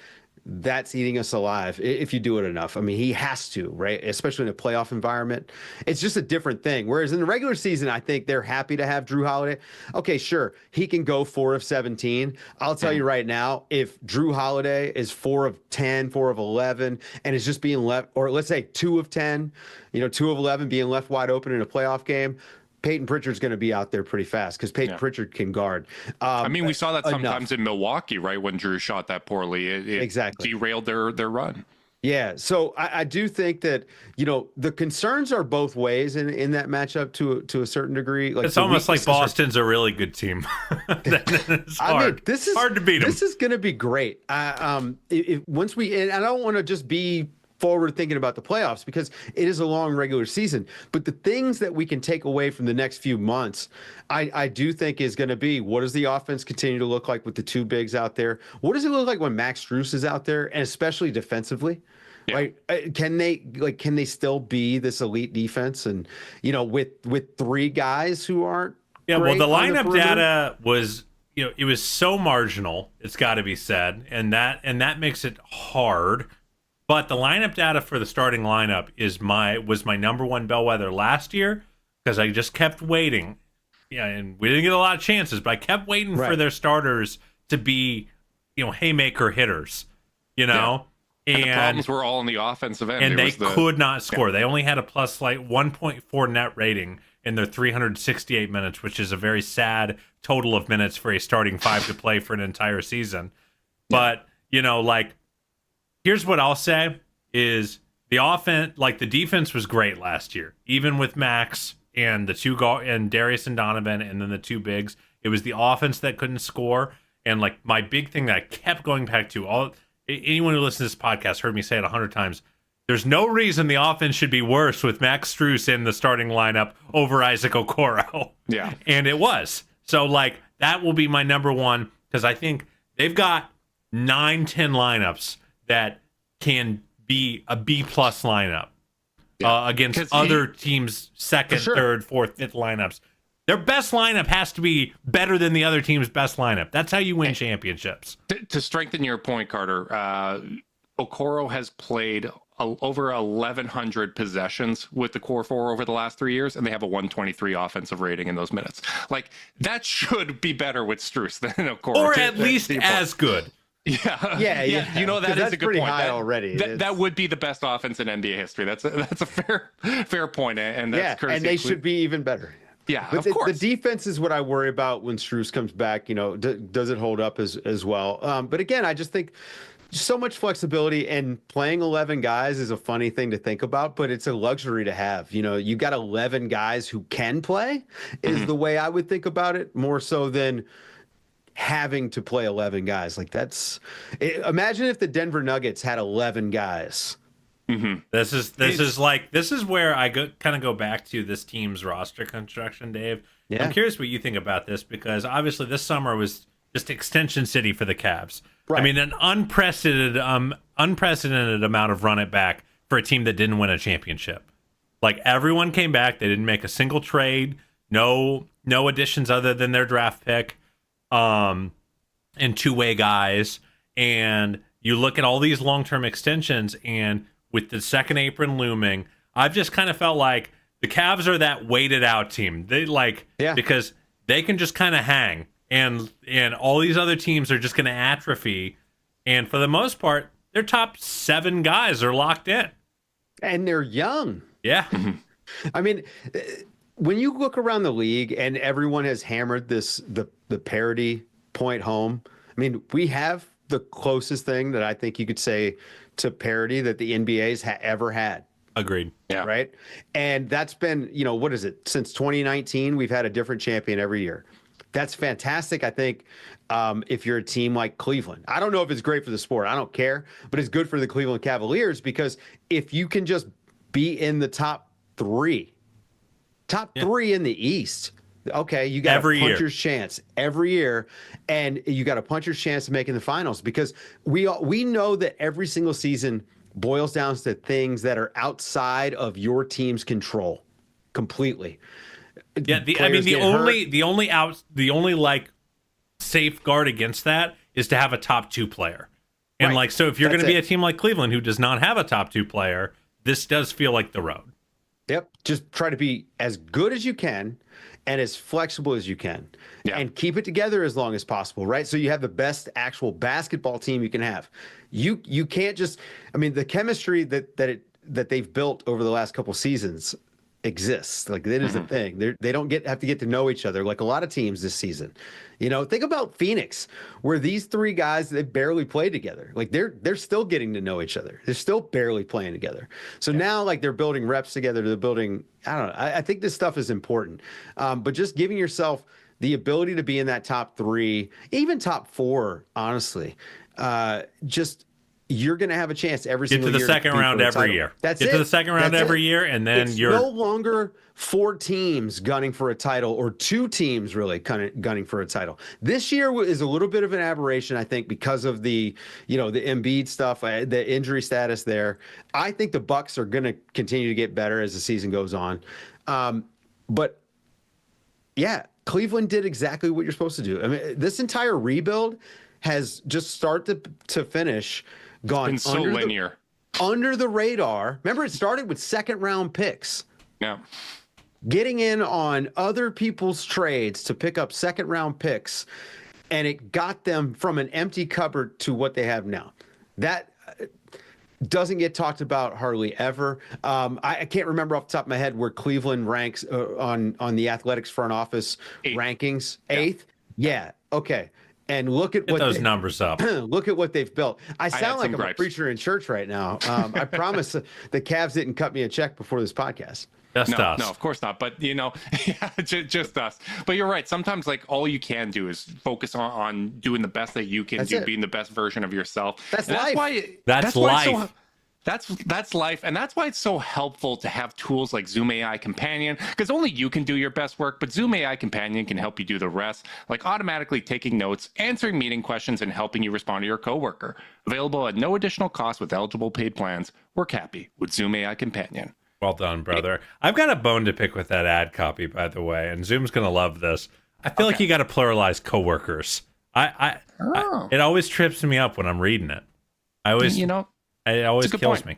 that's eating us alive if you do it enough. I mean, he has to, right? Especially in a playoff environment. It's just a different thing. Whereas in the regular season, I think they're happy to have Drew Holiday. Okay, sure. He can go 4 of 17. I'll tell you right now, if Drew Holiday is 4 of 10, 4 of 11, and is just being left, or let's say 2 of 10, 2 of 11 being left wide open in a playoff game, Peyton Pritchard's going to be out there pretty fast because Peyton Pritchard can guard. I mean, we saw that sometimes in Milwaukee, right? When Drew shot that poorly, it exactly derailed their run. Yeah. So I do think that, the concerns are both ways in that matchup to a certain degree. Like it's almost like Boston's a really good team. It's hard. I mean, this is hard to beat them. This is going to be great. Once and I don't want to just be forward thinking about the playoffs because it is a long regular season, but the things that we can take away from the next few months, I do think is going to be, what does the offense continue to look like with the 2 bigs out there? What does it look like when Max Strus is out there, and especially defensively? Yeah. Right? Can they still be this elite defense? And with 3 guys who aren't well, the lineup data was it was so marginal, it's got to be said, and that makes it hard. But the lineup data for the starting lineup was my number one bellwether last year because I just kept waiting. Yeah, and we didn't get a lot of chances, but I kept waiting for their starters to be, haymaker hitters, And the problems were all in the offensive end. And they could not score. They only had a plus 1.4 net rating in their 368 minutes, which is a very sad total of minutes for a starting 5 to play for an entire season. But, here's what I'll say is the offense, the defense was great last year, even with Max and the 2 and Darius and Donovan, and then the 2 bigs. It was the offense that couldn't score. And my big thing that I kept going back to, anyone who listens to this podcast heard me say it 100 times. There's no reason the offense should be worse with Max Strus in the starting lineup over Isaac Okoro. Yeah. And it was. So that will be my number one, because I think they've got 9-10 lineups that can be a B+ lineup against other teams' second, third, fourth, fifth lineups. Their best lineup has to be better than the other team's best lineup. That's how you win championships. To strengthen your point, Carter, Okoro has played over 1,100 possessions with the core 4 over the last 3 years, and they have a 123 offensive rating in those minutes. That should be better with Strus than Okoro. Or at least as good. Yeah. That is a good pretty point. High already. That would be the best offense in NBA history. That's a fair point, and that's courtesy. And they should be even better. Yeah, but of course. The defense is what I worry about when Strus comes back. Does it hold up as well? But again, I just think so much flexibility, and playing 11 guys is a funny thing to think about, but it's a luxury to have. You got 11 guys who can play is the way I would think about it, more so than having to play 11 guys. Imagine if the Denver Nuggets had 11 guys. This is where I kind of go back to this team's roster construction, Dave. Yeah. I'm curious what you think about this, because obviously this summer was just extension city for the Cavs. Right. I mean, an unprecedented amount of run it back for a team that didn't win a championship. Everyone came back. They didn't make a single trade. No additions other than their draft pick. And 2-way guys, and you look at all these long-term extensions, and with the second apron looming, I've just kind of felt like the Cavs are that weighted out team. They because they can just kind of hang, and all these other teams are just going to atrophy, and for the most part, their top 7 guys are locked in, and they're young. Yeah. I mean, when you look around the league and everyone has hammered the parity point home, I mean, we have the closest thing that I think you could say to parity that the NBA's ever had. Agreed. Yeah. Right. And that's been, what is it? Since 2019, we've had a different champion every year. That's fantastic. I think if you're a team like Cleveland, I don't know if it's great for the sport. I don't care, but it's good for the Cleveland Cavaliers, because if you can just be in the top 3 in the East, okay, you got a puncher's chance every year, and you got a puncher's chance of making the finals, because we know that every single season boils down to things that are outside of your team's control completely. Yeah, the only safeguard against that is to have a top 2 player. And Right. like, so if you're going That's to be it. a team like Cleveland who does not have a top 2 player, this does feel like the road. Yep. Just try to be as good as you can and as flexible as you can, and keep it together as long as possible, right? So you have the best actual basketball team you can have. You can't just, I mean, the chemistry that they've built over the last couple seasons exists. Like, that is a thing. They don't have to get to know each other like a lot of teams this season. You know, think about Phoenix, where these 3 guys, they barely played together. Like, they're still getting to know each other. They're still barely playing together. So now, like, they're building reps together. They're building, I don't know. I think this stuff is important. But just giving yourself the ability to be in that top 3, even top 4, honestly, just, you're going to have a chance every single year. Get to the second round every year. That's it. Get to the second round every year, and then it's you're no longer 4 teams gunning for a title, or 2 teams really kind of gunning for a title. This year is a little bit of an aberration, I think, because of the Embiid stuff, the injury status there. I think the Bucks are going to continue to get better as the season goes on. But yeah, Cleveland did exactly what you're supposed to do. I mean, this entire rebuild has just start to finish gone It's been so linear. Under the radar. Remember, it started with 2nd-round picks. Yeah. Getting in on other people's trades to pick up 2nd-round picks, and it got them from an empty cupboard to what they have now. That doesn't get talked about hardly ever. I can't remember off the top of my head where Cleveland ranks on the Athletics front office rankings. 8th? Yeah. Okay. And look at get what those numbers up. Look at what they've built. I sound like I'm a gripes. preacher in church right now. I promise the Cavs didn't cut me a check before this podcast. Just us. No, of course not. But just us. But you're right. Sometimes, like, all you can do is focus on doing the best that you can do, being the best version of yourself. That's and life. That's life. That's life, and that's why it's so helpful to have tools like Zoom AI Companion, because only you can do your best work, but Zoom AI Companion can help you do the rest, like automatically taking notes, answering meeting questions, and helping you respond to your coworker. Available at no additional cost with eligible paid plans. Work happy with Zoom AI Companion. Well done, brother. I've got a bone to pick with that ad copy, by the way, and Zoom's going to love this. I feel like you got to pluralize coworkers. It always trips me up when I'm reading it. It always kills me.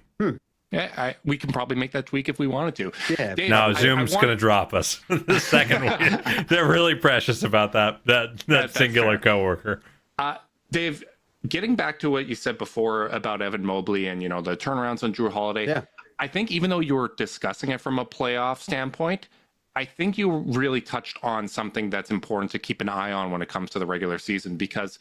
Yeah, we can probably make that tweak if we wanted to. Yeah. Dave, No, Zoom's going to drop us the second one. They're really precious about that singular coworker. Dave, getting back to what you said before about Evan Mobley and the turnarounds on Drew Holiday. Yeah. I think even though you were discussing it from a playoff standpoint, I think you really touched on something that's important to keep an eye on when it comes to the regular season, because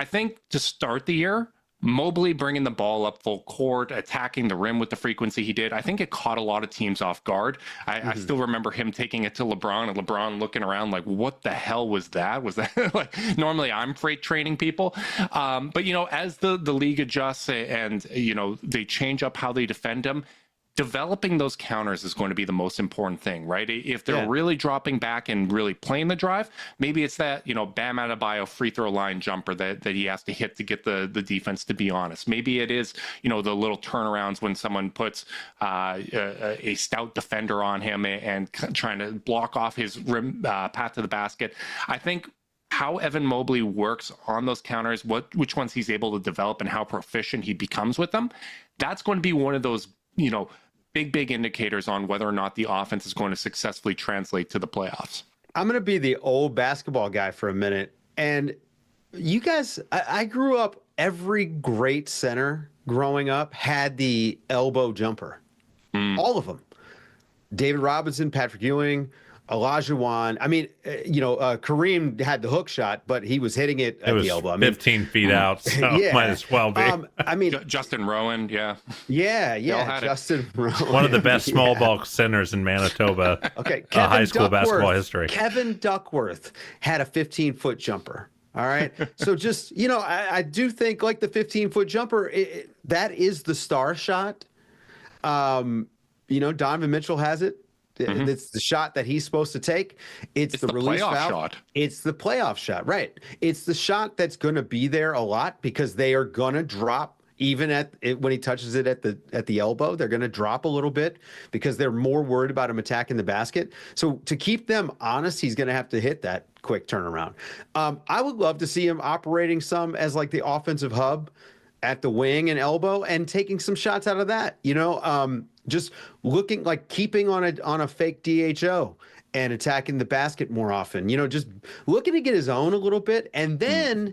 I think to start the year, Mobley bringing the ball up full court, attacking the rim with the frequency he did, I think it caught a lot of teams off guard. I still remember him taking it to LeBron and LeBron looking around like, what the hell was that? Was that like, normally I'm freight training people. But, as the league adjusts and, they change up how they defend him, developing those counters is going to be the most important thing, right? If they're really dropping back and really playing the drive, maybe it's that, Bam Adebayo free throw line jumper that he has to hit to get the defense to be honest. Maybe it is, the little turnarounds when someone puts a stout defender on him and trying to block off his rim path to the basket. I think how Evan Mobley works on those counters, which ones he's able to develop and how proficient he becomes with them, that's going to be one of those, big indicators on whether or not the offense is going to successfully translate to the playoffs. I'm going to be the old basketball guy for a minute. And you guys, I grew up, every great center growing up had the elbow jumper. All of them. David Robinson, Patrick Ewing, Olajuwon. I mean, Kareem had the hook shot, but he was hitting it at the elbow. 15 feet out, so might as well be. Justin Rowan, Yeah, Justin Rowan. One of the best small ball centers in Manitoba. Okay, high school basketball history. Kevin Duckworth had a 15-foot jumper. All right, so just I do think like the 15-foot jumper, that is the star shot. Donovan Mitchell has it. It's the shot that he's supposed to take. It's the release playoff foul shot. It's the playoff shot, right? It's the shot that's going to be there a lot because they are going to drop even at it when he touches it at the elbow. They're going to drop a little bit because they're more worried about him attacking the basket. So to keep them honest, he's going to have to hit that quick turnaround. I would love to see him operating some as like the offensive hub. at the wing and elbow and taking some shots out of that, just looking like keeping on a fake DHO and attacking the basket more often, just looking to get his own a little bit. And then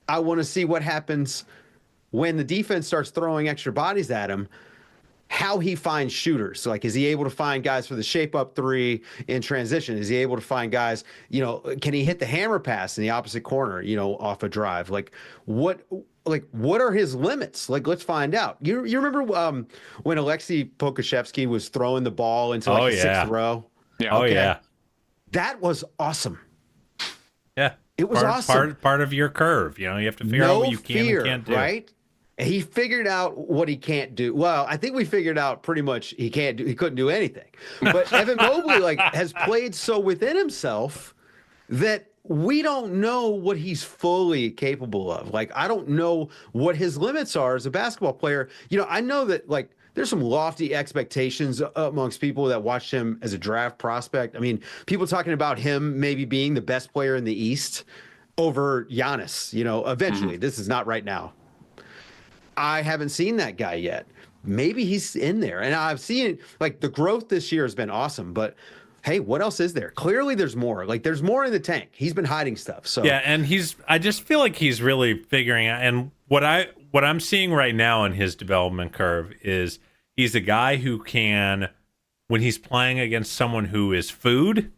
I want to see what happens when the defense starts throwing extra bodies at him, how he finds shooters. So, like, is he able to find guys for the shape up three in transition? Is he able to find guys, can he hit the hammer pass in the opposite corner, off a drive? Like, what are his limits? Like, let's find out. You remember when Alexei Pokusevsky was throwing the ball into the sixth row? Yeah. Okay. Oh, yeah. That was awesome. Yeah. It was awesome. Part of your curve. You have to figure out what you can and can't do. Right? And he figured out what he can't do. Well, I think we figured out pretty much he couldn't do anything. But Evan Mobley has played so within himself that we don't know what he's fully capable of. Like, I don't know what his limits are as a basketball player. I know that there's some lofty expectations amongst people that watched him as a draft prospect. I mean, people talking about him maybe being the best player in the East over Giannis, eventually. Mm-hmm. This is not right now. I haven't seen that guy yet. Maybe he's in there. And I've seen the growth this year has been awesome, but hey, what else is there? Clearly there's more. There's more in the tank. He's been hiding stuff. So yeah, and I just feel like he's really figuring out, and what I'm seeing right now in his development curve is he's a guy who can, when he's playing against someone who is food,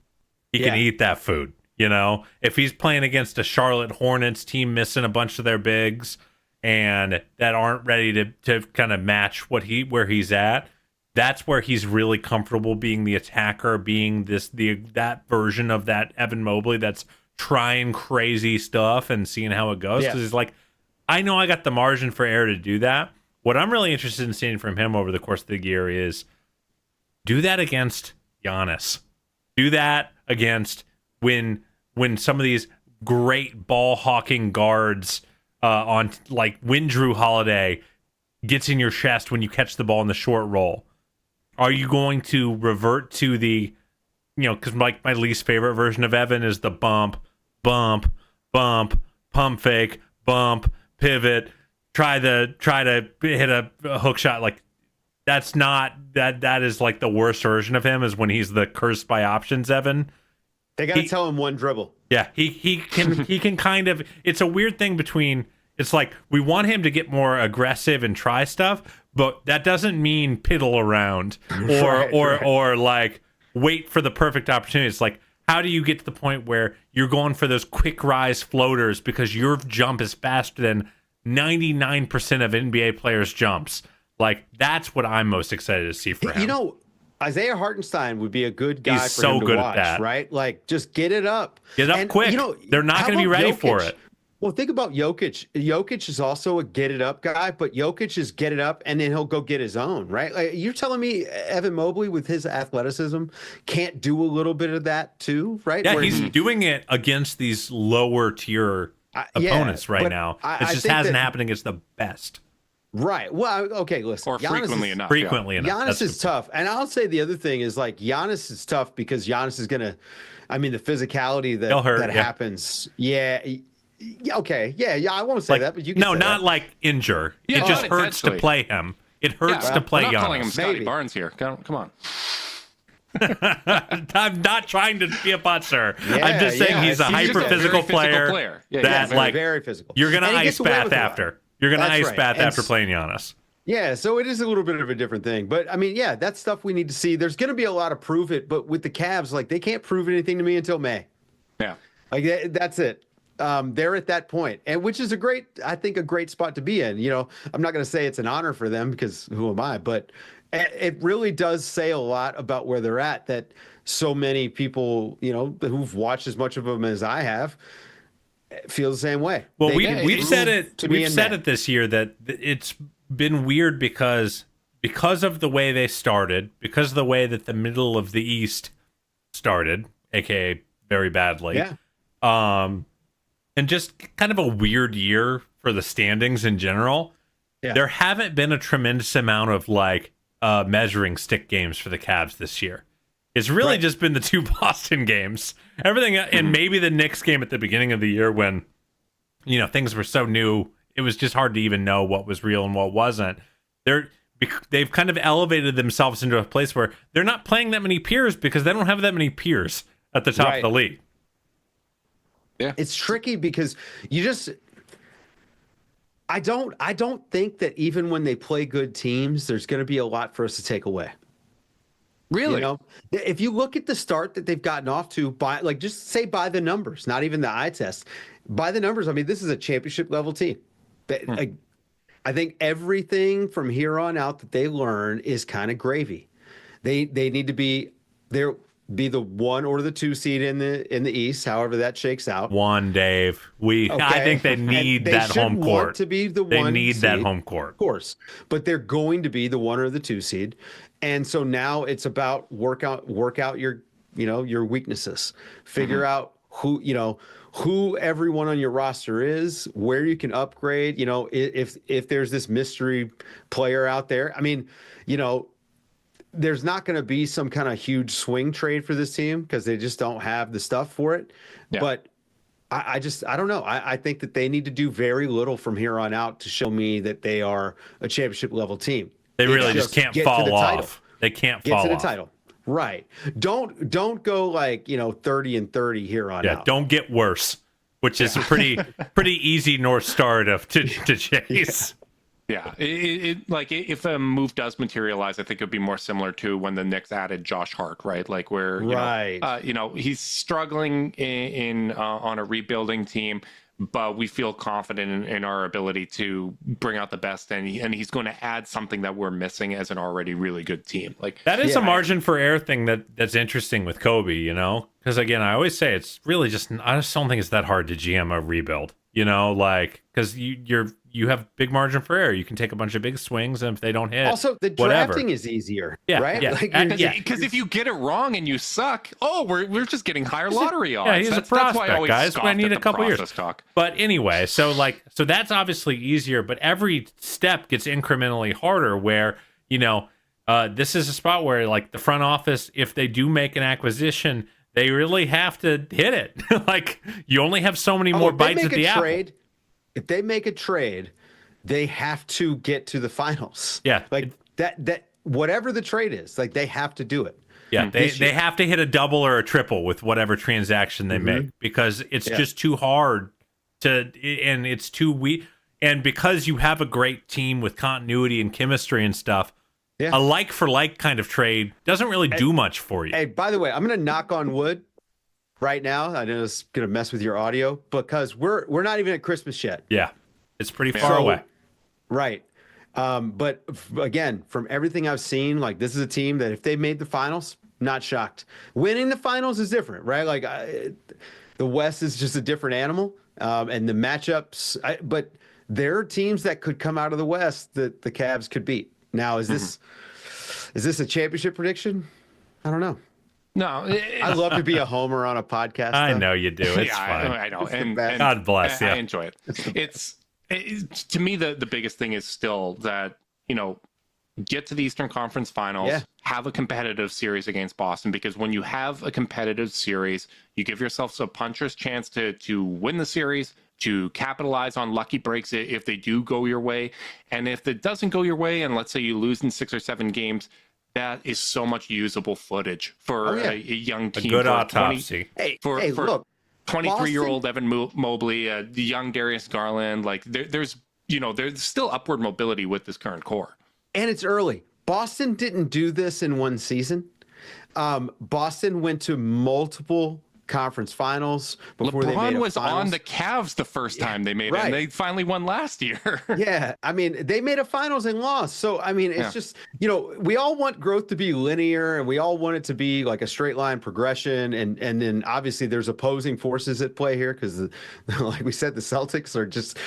he can eat that food. If he's playing against a Charlotte Hornets team missing a bunch of their bigs and that aren't ready to kind of match where he's at, that's where he's really comfortable being the attacker, being that version of that Evan Mobley that's trying crazy stuff and seeing how it goes. Because he's like, I know I got the margin for error to do that. What I'm really interested in seeing from him over the course of the year is do that against Giannis. Do that against when some of these great ball hawking guards on when Drew Holiday gets in your chest when you catch the ball in the short roll. Are you going to revert to the, because my least favorite version of Evan is the bump, pump fake, bump, pivot, try to hit a hook shot. That's not that is the worst version of him, is when he's the cursed by options Evan. They got to tell him one dribble. Yeah, he can kind of, it's a weird thing between, it's we want him to get more aggressive and try stuff, but that doesn't mean piddle around or wait for the perfect opportunity. It's how do you get to the point where you're going for those quick rise floaters because your jump is faster than 99% of NBA players' jumps? That's what I'm most excited to see for him. Isaiah Hartenstein would be a good guy He's for so him to good watch, at that. Right? Just get it up. Get it up quick. They're not going to be ready for it. Well, think about Jokic. Jokic is also a get it up guy, but Jokic is get it up and then he'll go get his own, right? You're telling me Evan Mobley with his athleticism can't do a little bit of that too, right? Yeah, he's doing it against these lower tier opponents right now. It just hasn't happened against the best. Right. Well, okay, listen. Or frequently enough. Frequently enough. Giannis is tough. And I'll say the other thing is Giannis is tough because Giannis is going to, the physicality that happens. Yeah. Okay. Yeah. I won't say that, but you can. No, not that. Injure. Yeah, it just hurts to play him. It hurts to play Giannis. I'm not calling him Giannis. Scotty Barnes here. Come on. I'm not trying to be a butt, sir. I'm just saying he's a hyper physical player. Yeah, very physical. You're going to ice bath after. You're going to ice bath after playing Giannis. Yeah, so it is a little bit of a different thing. But, that's stuff we need to see. There's going to be a lot of prove it, but with the Cavs, they can't prove anything to me until May. Yeah. That's it. They're at that point, and which is a great spot to be in. I'm not going to say it's an honor for them because who am I? But it really does say a lot about where they're at, that so many people, who've watched as much of them as I have, feel the same way. Well, we've said it this year that it's been weird because of the way they started, because of the way that the middle of the East started, aka very badly. Yeah. And just kind of a weird year for the standings in general. Yeah. There haven't been a tremendous amount of measuring stick games for the Cavs this year. It's really just been the two Boston games. Everything, and maybe the Knicks game at the beginning of the year when, things were so new it was just hard to even know what was real and what wasn't. They've kind of elevated themselves into a place where they're not playing that many peers because they don't have that many peers at the top of the league. Yeah, it's tricky because I don't think that even when they play good teams, there's going to be a lot for us to take away. Really? You know, if you look at the start that they've gotten off to by just say by the numbers, not even the eye test, by the numbers. I mean, this is a championship level team. I think everything from here on out that they learn is kind of gravy. They need to be the 1 or the 2 seed in the East, however that shakes out. One, Dave. I think they need that home court. Want to be the they one need seed, that home court, of course. But they're going to be the 1 or the 2 seed, and so now it's about work out your your weaknesses, figure out who everyone on your roster is, where you can upgrade. If there's this mystery player out there, I mean, there's not going to be some kind of huge swing trade for this team because they just don't have the stuff for it. Yeah. But I don't know. I think that they need to do very little from here on out to show me that they are a championship level team. They really just can't fall off. They can't fall off. Get to the title. Right. Don't go 30-30 here on out. Yeah, don't get worse, which is a pretty easy North Star to chase. Yeah, if a move does materialize, I think it would be more similar to when the Knicks added Josh Hart, right? Like where he's struggling in on a rebuilding team, but we feel confident in our ability to bring out the best, and he's going to add something that we're missing as an already really good team. Like that is a margin for error thing that's interesting with Kobe, because again, I always say it's really I just don't think it's that hard to GM a rebuild, because you have big margin for error. You can take a bunch of big swings, and if they don't hit, also the drafting is easier, right? Yeah, because if you get it wrong and you suck, we're just getting higher lottery odds. Yeah, he's a prospect, guys. I need a couple years. Talk. But anyway, so that's obviously easier, but every step gets incrementally harder. Where this is a spot where the front office, if they do make an acquisition, they really have to hit it. You only have so many more bites at the apple. If they make a trade, they have to get to the finals. Yeah. That whatever the trade is, they have to do it. Yeah, they have to hit a double or a triple with whatever transaction they make, because it's just too hard and it's too weak. And because you have a great team with continuity and chemistry and stuff, a like for like kind of trade doesn't really do much for you. Hey, by the way, I'm going to knock on wood right now. I know it's going to mess with your audio because we're not even at Christmas yet. Yeah, it's pretty far away. Right. But again, from everything I've seen, this is a team that if they made the finals, not shocked. Winning the finals is different, right? The West is just a different animal, and the matchups. But there are teams that could come out of the West that the Cavs could beat. Now, is this a championship prediction? I don't know. No, I love to be a homer on a podcast. I know you do. It's fine. I know. And God bless you. I enjoy it. To me, the biggest thing is still that, get to the Eastern Conference Finals, have a competitive series against Boston, because when you have a competitive series, you give yourself a puncher's chance to win the series, to capitalize on lucky breaks if they do go your way. And if it doesn't go your way, and let's say you lose in 6 or 7 games, that is so much usable footage for a young team. A good autopsy. Look, 23-year-old Evan Mobley, the young Darius Garland. There's still upward mobility with this current core. And it's early. Boston didn't do this in one season. Boston went to multiple conference finals before they made LeBron was finals. on the Cavs the first time they made it, and they finally won last year. Yeah, I mean, they made a finals and lost. So, I mean, it's just, we all want growth to be linear, and we all want it to be like a straight line progression. And then obviously there's opposing forces at play here because, like we said, the Celtics are just...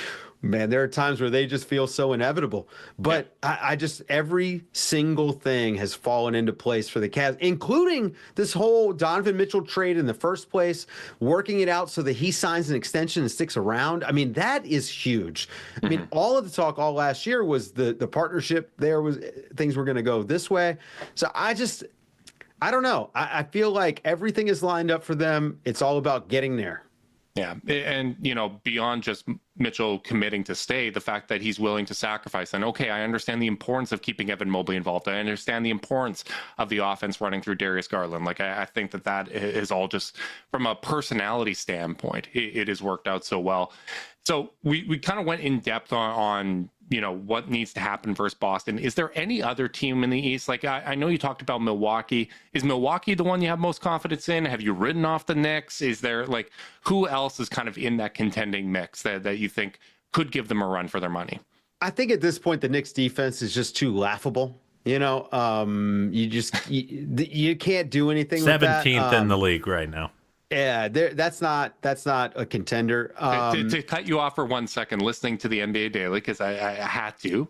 Man, there are times where they just feel so inevitable. But I just, every single thing has fallen into place for the Cavs, including this whole Donovan Mitchell trade in the first place, working it out so that he signs an extension and sticks around. I mean, that is huge. I mean, all of the talk all last year was the partnership there was, things were going to go this way. So I don't know. I feel like everything is lined up for them. It's all about getting there. Yeah, and beyond just Mitchell committing to stay, the fact that he's willing to sacrifice, and okay, I understand the importance of keeping Evan Mobley involved. I understand the importance of the offense running through Darius Garland. Like I think that is all just from a personality standpoint, it has worked out so well. So we kind of went in depth on what needs to happen versus Boston. Is there any other team in the East? Like I know you talked about Milwaukee. Is Milwaukee the one you have most confidence in? Have you written off the Knicks? Is there who else is kind of in that contending mix that you think could give them a run for their money? I think at this point the Knicks defense is just too laughable. You can't do anything. 17th in the league right now. Yeah, that's not a contender. To cut you off for 1 second, listening to the NBA Daily, because I had to,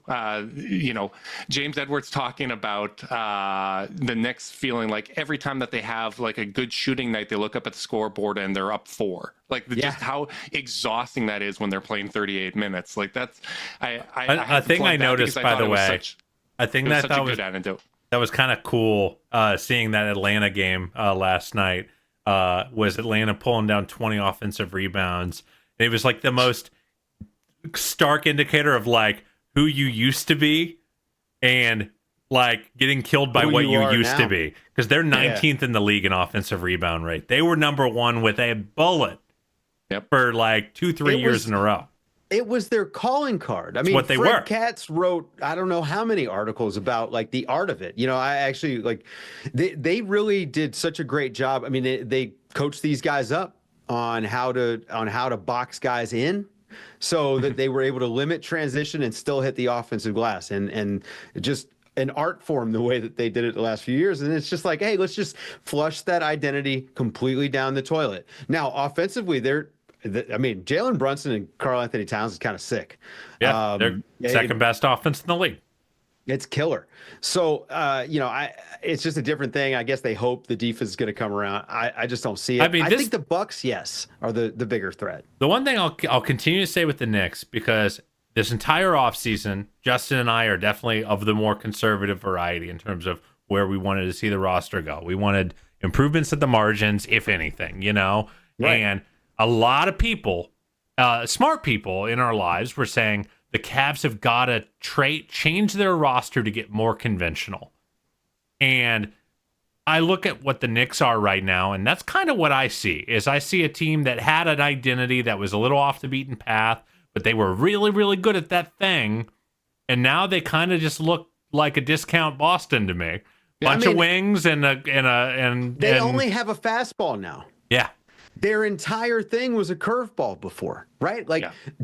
James Edwards talking about the Knicks feeling like every time that they have like a good shooting night, they look up at the scoreboard and they're up 4. Just how exhausting that is when they're playing 38 minutes. Like that's, I think I noticed, by the way, I think that was a good anecdote. That was kind of cool seeing that Atlanta game last night. Was Atlanta pulling down 20 offensive rebounds. And it was like the most stark indicator of like who you used to be and like getting killed by what you used to be. Because they're 19th in the league in offensive rebound rate. They were number 1 with a bullet for like 2-3 years in a row. It was their calling card. I mean, what they Fred were. Katz wrote, I don't know how many articles about like the art of it. I actually they really did such a great job. I mean, they coached these guys up on how to box guys in so that they were able to limit transition and still hit the offensive glass and just an art form the way that they did it the last few years. And it's just like, hey, let's just flush that identity completely down the toilet. Now, offensively, Jalen Brunson and Karl Anthony Towns is kind of sick. Yeah, they're second best offense in the league. It's killer. So, it's just a different thing. I guess they hope the defense is going to come around. I just don't see it. I think the Bucks, yes, are the bigger threat. The one thing I'll continue to say with the Knicks, because this entire offseason, Justin and I are definitely of the more conservative variety in terms of where we wanted to see the roster go. We wanted improvements at the margins, if anything, Right. And a lot of people, smart people in our lives, were saying the Cavs have got to change their roster to get more conventional. And I look at what the Knicks are right now, and that's kind of what I see. I see a team that had an identity that was a little off the beaten path, but they were really, really good at that thing. And now they kind of just look like a discount Boston to me. Bunch of wings and they only have a fastball now. Yeah. Their entire thing was a curveball before, right?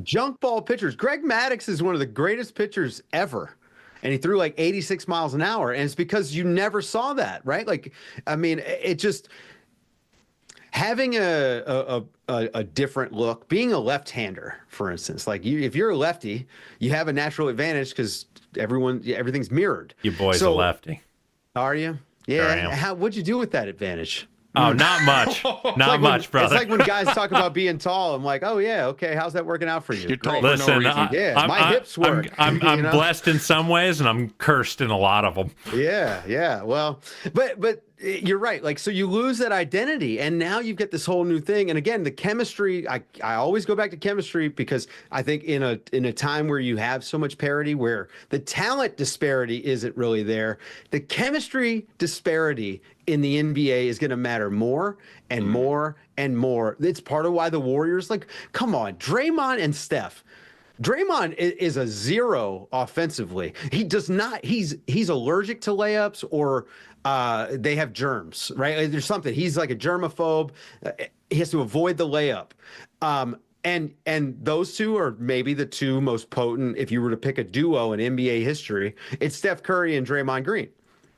Junk ball pitchers. Greg Maddux is one of the greatest pitchers ever. And he threw like 86 miles an hour. And it's because you never saw that, right? It just having a different look, being a left-hander, for instance, if you're a lefty, you have a natural advantage because everything's mirrored. Your boy's a lefty. Are you? Yeah. What'd you do with that advantage? Oh, not much. Not much, brother. It's like when guys talk about being tall. I'm like, oh, yeah, okay. How's that working out for you? You're tall. Listen, my hips work. I'm blessed in some ways, and I'm cursed in a lot of them. Yeah. Well, but you're right. So you lose that identity, and now you've got this whole new thing. And again, the chemistry. I always go back to chemistry because I think in a time where you have so much parity, where the talent disparity isn't really there, the chemistry disparity in the NBA is going to matter more and more and more. It's part of why the Warriors, come on, Draymond and Steph. Draymond is a 0 offensively. He does not. He's allergic to layups or they have germs, right? There's something. He's like a germaphobe. He has to avoid the layup. And those two are maybe the two most potent. If you were to pick a duo in NBA history, it's Steph Curry and Draymond Green.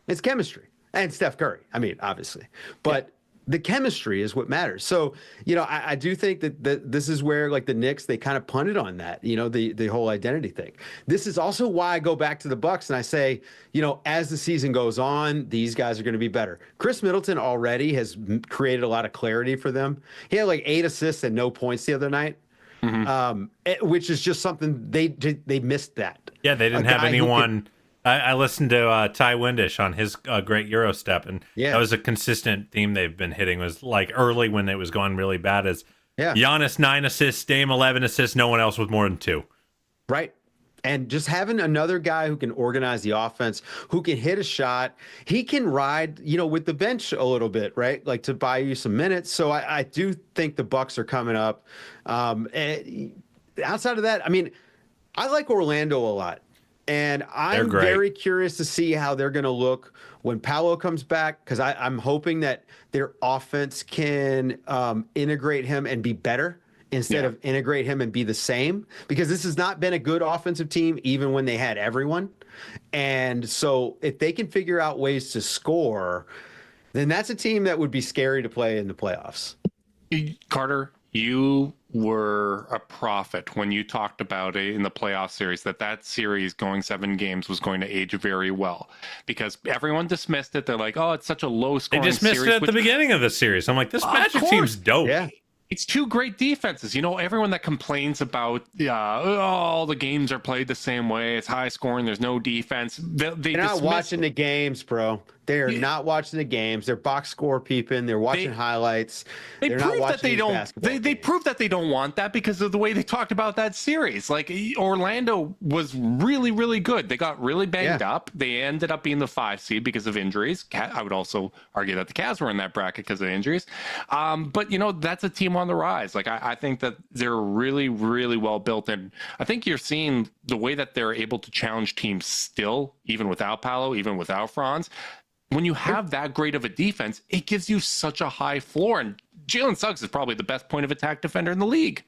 It's chemistry. And Steph Curry, obviously. But the chemistry is what matters. So, I do think that this is where, the Knicks, they kind of punted on that, the whole identity thing. This is also why I go back to the Bucks and I say, as the season goes on, these guys are going to be better. Chris Middleton already has created a lot of clarity for them. He had 8 assists and no points the other night, which is just something they missed that. Yeah, they didn't have anyone. I listened to Ty Windish on his great Eurostep, and that was a consistent theme they've been hitting. Was early when it was going really bad, is Yeah. Giannis 9 assists, Dame 11 assists, no one else with more than 2. Right. And just having another guy who can organize the offense, who can hit a shot, he can ride, with the bench a little bit, right? Like to buy you some minutes. So I do think the Bucks are coming up. And outside of that, I mean, I like Orlando a lot. And I'm very curious to see how they're going to look when Paolo comes back, because I'm hoping that their offense can integrate him and be better instead of integrate him and be the same, because this has not been a good offensive team even when they had everyone. And so if they can figure out ways to score, then that's a team that would be scary to play in the playoffs. Carter, you were a prophet when you talked about it in the playoff series, that series going 7 games was going to age very well, because everyone dismissed it. They're like, oh, it's such a low scoring series. They dismissed it at the beginning of the series. I'm like, this Magic team's dope. Yeah. It's 2 great defenses. Everyone that complains about all the games are played the same way, it's high scoring, there's no defense. They're not watching the games, bro. They are not watching the games. They're box score peeping. They're watching highlights. They're not watching they don't. They prove that they don't want that because of the way they talked about that series. Like, Orlando was really, really good. They got really banged up. They ended up being the 5 seed because of injuries. I would also argue that the Cavs were in that bracket because of injuries. But that's a team on the rise. Like, I think that they're really, really well built, and I think you're seeing the way that they're able to challenge teams still, even without Paolo, even without Franz. When you have that great of a defense, it gives you such a high floor. And Jalen Suggs is probably the best point of attack defender in the league.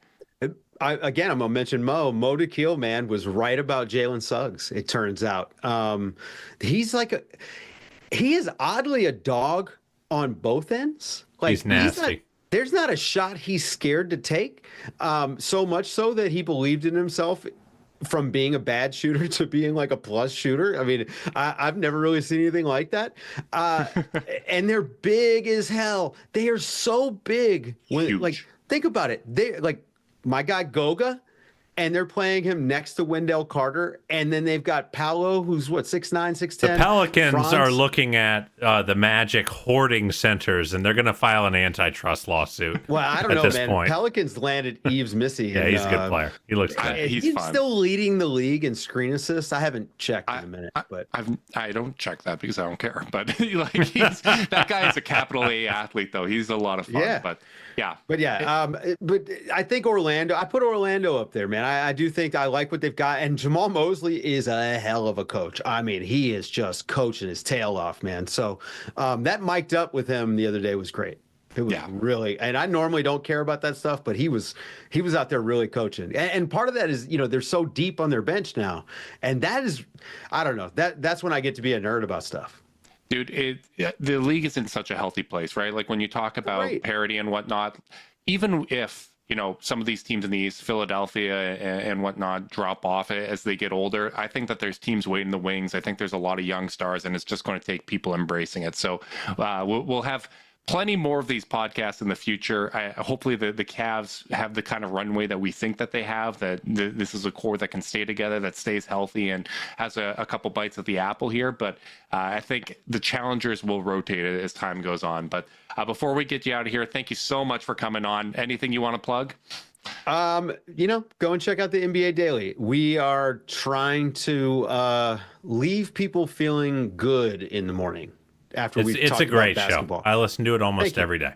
I'm going to mention Mo. Mo Dakhil, man, was right about Jalen Suggs, it turns out. He is oddly a dog on both ends. Like, he's nasty. There's not a shot he's scared to take. So much so that he believed in himself from being a bad shooter to being like a plus shooter. I mean, I've never really seen anything like that. And they're big as hell. They are so big. Like, think about it. They like my guy Goga, and they're playing him next to Wendell Carter, and then they've got Paolo, who's 6'9", 6'10". The Pelicans Franz are looking at the Magic hoarding centers, and they're going to file an antitrust lawsuit. Well, I don't know, man. Point. Pelicans landed Yves Missy. Yeah, he's a good player. He looks good. He's fun. Still leading the league in screen assists. I haven't checked in a minute, but I don't check that because I don't care. But that guy is a capital A athlete, though. He's a lot of fun. Yeah. But I think Orlando. I put Orlando up there, man. I do think I like what they've got, and Jamal Mosley is a hell of a coach. I mean, he is just coaching his tail off, man. So that mic'd up with him the other day was great. It was really, and I normally don't care about that stuff, but he was out there really coaching. And part of that is, they're so deep on their bench now, and that is, I don't know, that's when I get to be a nerd about stuff. Dude, the league is in such a healthy place, right? Like, when you talk about parity and whatnot, even if some of these teams in the East, Philadelphia and whatnot, drop off as they get older, I think that there's teams waiting in the wings. I think there's a lot of young stars, and it's just going to take people embracing it. So we'll have plenty more of these podcasts in the future. Hopefully the Cavs have the kind of runway that we think that they have, that this is a core that can stay together, that stays healthy and has a couple bites of the apple here. But I think the challengers will rotate as time goes on. But before we get you out of here, thank you so much for coming on. Anything you want to plug? Go and check out the NBA Daily. We are trying to leave people feeling good in the morning. It's a great show. I listen to it almost every day.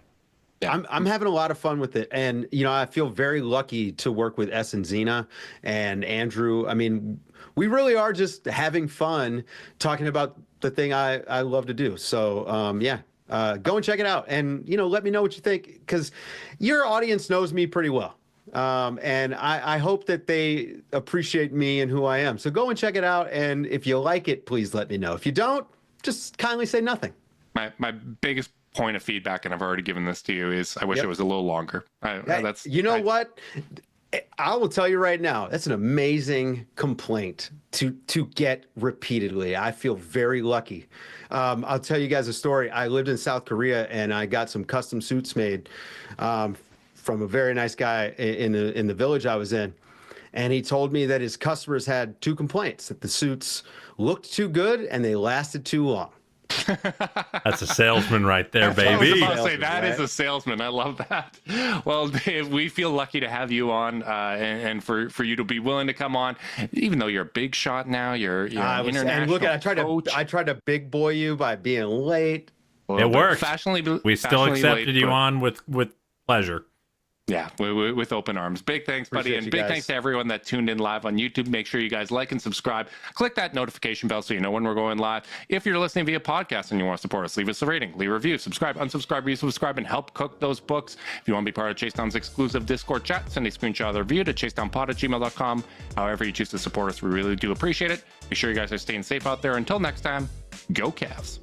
Yeah. I'm having a lot of fun with it, and I feel very lucky to work with S and Zena and Andrew. I mean, we really are just having fun talking about the thing I love to do. So go and check it out, and let me know what you think, because your audience knows me pretty well. And I hope that they appreciate me and who I am. So go and check it out, and if you like it, please let me know. If you don't, just kindly say nothing. My biggest point of feedback, and I've already given this to you, is I wish it was a little longer. What? I will tell you right now, that's an amazing complaint to get repeatedly. I feel very lucky. I'll tell you guys a story. I lived in South Korea, and I got some custom suits made from a very nice guy in the village I was in. And he told me that his customers had 2 complaints: that the suits looked too good and they lasted too long. That's a salesman right there, baby. I was about to say, that Right? is a salesman. I love that. Well, Dave, we feel lucky to have you on, and for you to be willing to come on, even though you're a big shot now. You're an international coach. I tried to big boy you by being late. It worked. We still fashionably accepted late, you but- on with pleasure. Yeah, with open arms. Big thanks, buddy. Appreciate And you big guys. thanks to everyone that tuned in live on YouTube. Make sure you guys like and subscribe. Click that notification bell so you know when we're going live. If you're listening via podcast and you want to support us, leave us a rating, leave a review, subscribe, unsubscribe, resubscribe, and help cook those books. If you want to be part of Chasetown's exclusive Discord chat, send a screenshot of the review to chasetownpod@gmail.com. However you choose to support us, we really do appreciate it. Be sure you guys are staying safe out there. Until next time, go Cavs.